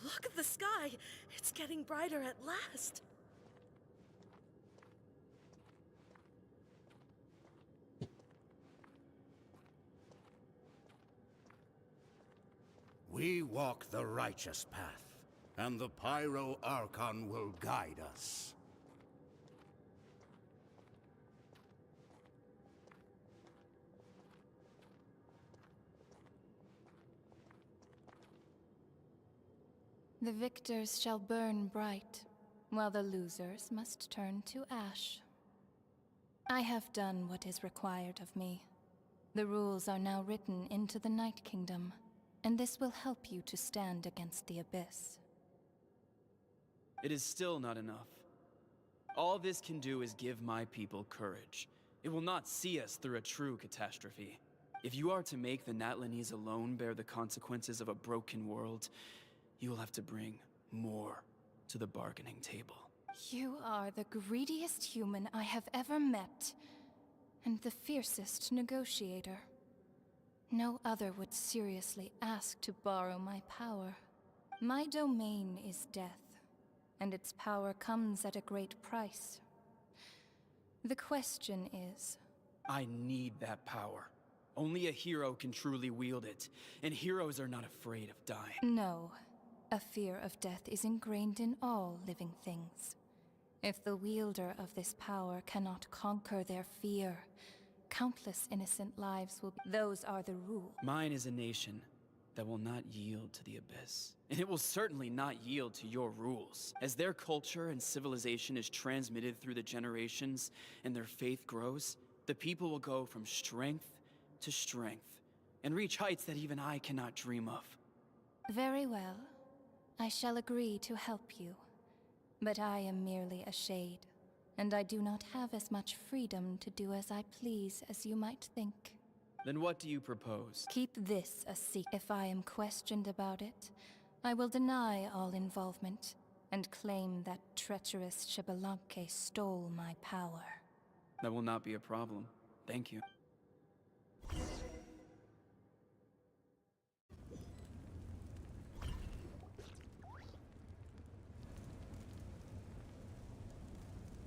Look at the sky! It's getting brighter at last! We walk the righteous path, and the Pyro Archon will guide us. The victors shall burn bright, while the losers must turn to ash. I have done what is required of me. The rules are now written into the Night Kingdom, and this will help you to stand against the Abyss. It is still not enough. All this can do is give my people courage. It will not see us through a true catastrophe. If you are to make the Natlanese alone bear the consequences of a broken world, you will have to bring more to the bargaining table. You are the greediest human I have ever met, and the fiercest negotiator. No other would seriously ask to borrow my power. My domain is death, and its power comes at a great price. The question is... I need that power. Only a hero can truly wield it, and heroes are not afraid of dying. No. A fear of death is ingrained in all living things. If the wielder of this power cannot conquer their fear, countless innocent lives will be. Those are the rules. Mine is a nation that will not yield to the Abyss. And it will certainly not yield to your rules. As their culture and civilization is transmitted through the generations and their faith grows, the people will go from strength to strength and reach heights that even I cannot dream of. Very well. I shall agree to help you. But I am merely a shade, and I do not have as much freedom to do as I please as you might think. Then what do you propose? Keep this a secret. If I am questioned about it, I will deny all involvement and claim that treacherous Xbalanque stole my power. That will not be a problem. Thank you.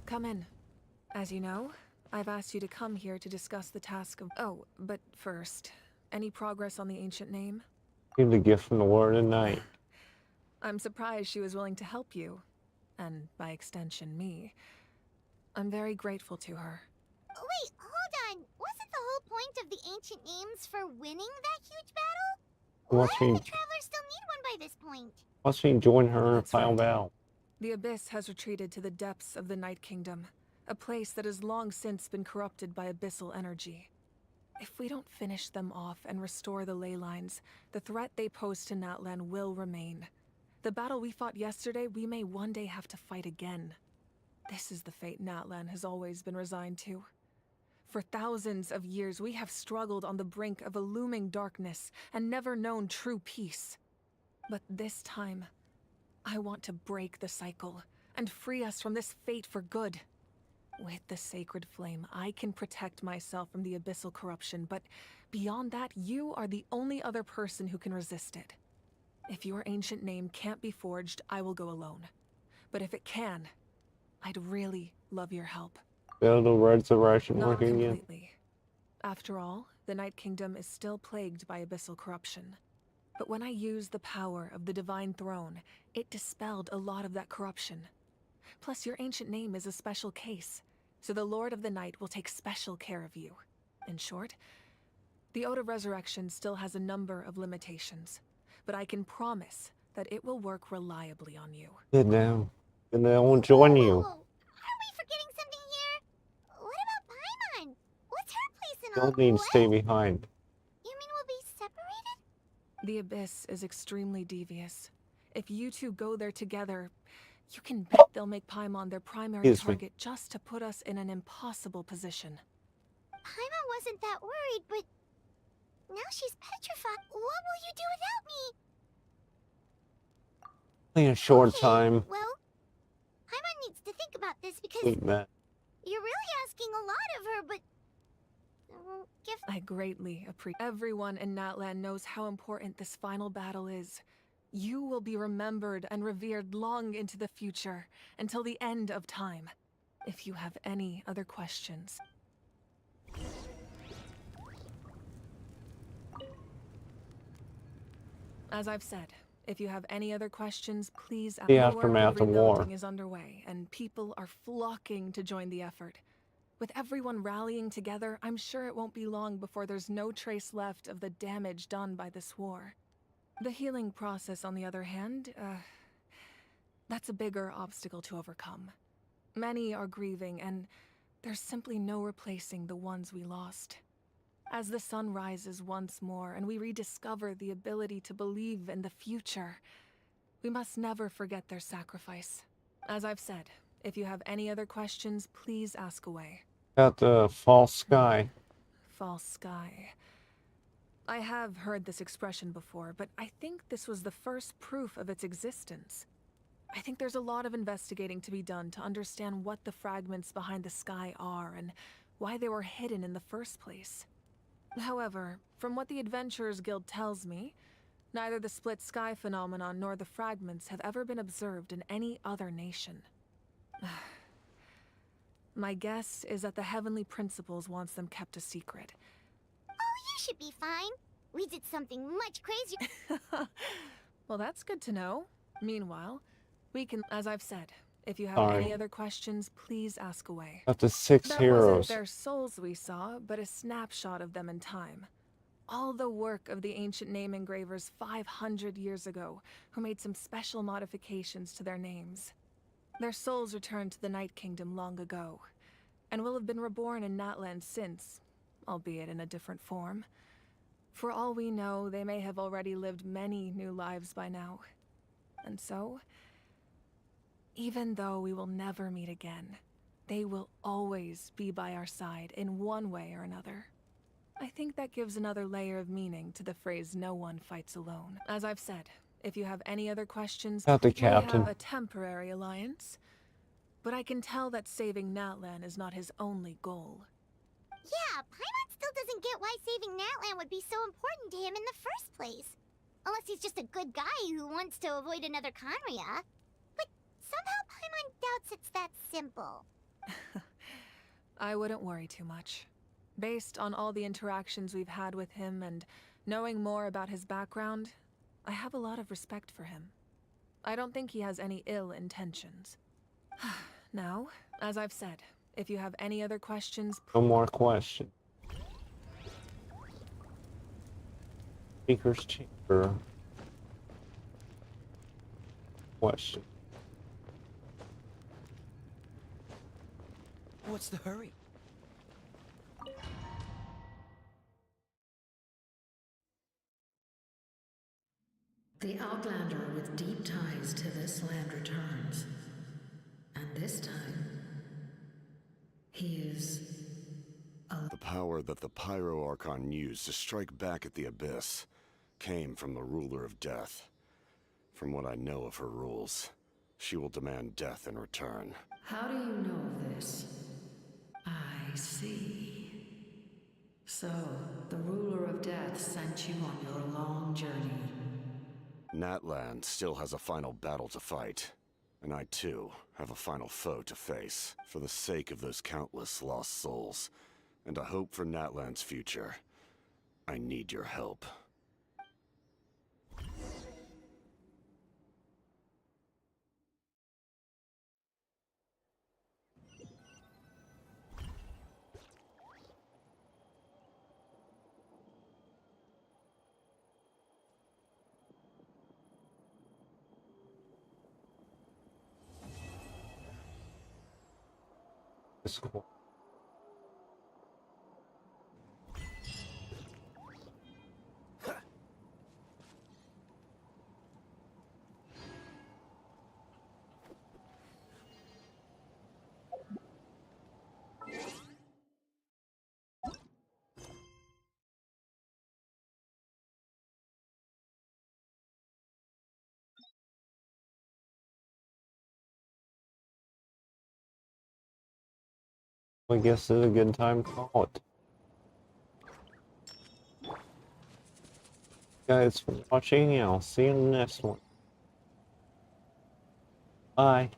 Come in. As you know, I've asked you to come here to discuss the task of— Oh, but first, any progress on the ancient name? Give the gift from the Lord of Night. I'm surprised she was willing to help you. And by extension, me. I'm very grateful to her. Wait, hold on. Wasn't the whole point of the ancient names for winning that huge battle? Why Watch do me, the travelers still need one by this point? watch me join her in a final battle. The Abyss has retreated to the depths of the Night Kingdom, a place that has long since been corrupted by abyssal energy. If we don't finish them off and restore the ley lines, the threat they pose to Natlan will remain. The battle we fought yesterday, we may one day have to fight again. This is the fate Natlan has always been resigned to. For thousands of years, we have struggled on the brink of a looming darkness and never known true peace. But this time, I want to break the cycle and free us from this fate for good. With the sacred flame, I can protect myself from the abyssal corruption, but beyond that, you are the only other person who can resist it. If your ancient name can't be forged, I will go alone. But if it can, I'd really love your help. Build a resurrection Not working again. completely. After all, the Night Kingdom is still plagued by abyssal corruption. But when I used the power of the Divine Throne, it dispelled a lot of that corruption. Plus, your ancient name is a special case, so the Lord of the Night will take special care of you. In short, the Ode of Resurrection still has a number of limitations, but I can promise that it will work reliably on you. Good now. And I won't join you. Are we forgetting something here? What about Paimon? What's her place in all You'll need to this? stay behind. You mean we'll be separated? The Abyss is extremely devious. If you two go there together, you can bet they'll make Paimon their primary Excuse me. target just to put us in an impossible position. Paimon wasn't that worried, but now she's petrified. What will you do without me? In a short Okay, time. Well, Paimon needs to think about this because Hate that. you're really asking a lot of her, but give. I greatly appreciate. Everyone in Natlan knows how important this final battle is. You will be remembered and revered long into the future, until the end of time. If you have any other questions. As I've said, if you have any other questions, please ask. The aftermath of war. Rebuilding is underway, and people are flocking to join the effort. With everyone rallying together, I'm sure it won't be long before there's no trace left of the damage done by this war. The healing process, on the other hand, that's a bigger obstacle to overcome. Many are grieving, and there's simply no replacing the ones we lost. As the sun rises once more and we rediscover the ability to believe in the future, we must never forget their sacrifice. As I've said, if you have any other questions, please ask away. Got the false sky. False sky. I have heard this expression before, but I think this was the first proof of its existence. I think there's a lot of investigating to be done to understand what the fragments behind the sky are and why they were hidden in the first place. However, from what the Adventurers Guild tells me, neither the split sky phenomenon nor the fragments have ever been observed in any other nation. My guess is that the Heavenly Principles wants them kept a secret. Oh, you should be fine. We did something much crazier. Well, that's good to know. Meanwhile, we can, as I've said, if you have Sorry. any other questions, please ask away. Up to 6 That heroes. wasn't their souls we saw, but a snapshot of them in time. All the work of the ancient name engravers 500 years ago, who made some special modifications to their names. Their souls returned to the Night Kingdom long ago, and will have been reborn in Natland since, albeit in a different form. For all we know, they may have already lived many new lives by now. And so, even though we will never meet again, they will always be by our side in one way or another. I think that gives another layer of meaning to the phrase "no one fights alone." As I've said, if you have any other questions, Not the we captain. have a temporary alliance. But I can tell that saving Natlan is not his only goal. Yeah, Paimon still doesn't get why saving Natlan would be so important to him in the first place. Unless he's just a good guy who wants to avoid another Conria. But somehow Paimon doubts it's that simple. I wouldn't worry too much. Based on all the interactions we've had with him and knowing more about his background, I have a lot of respect for him. I don't think he has any ill intentions. Now, as I've said, if you have any other questions... No more questions. Speaker's chamber. Question. What's the hurry? The Outlander with deep ties to this land returns. And this time, he is... The power that the Pyro Archon used to strike back at the Abyss came from the Ruler of Death. From what I know of her rules, she will demand death in return. How do you know this? I see. So, the Ruler of Death sent you on your long journey. Natlan still has a final battle to fight, and I too have a final foe to face. For the sake of those countless lost souls, and a hope for Natlan's future, I need your help. It's cool. I guess it's a good time to call it. Guys, for watching, and I'll see you in the next one. Bye.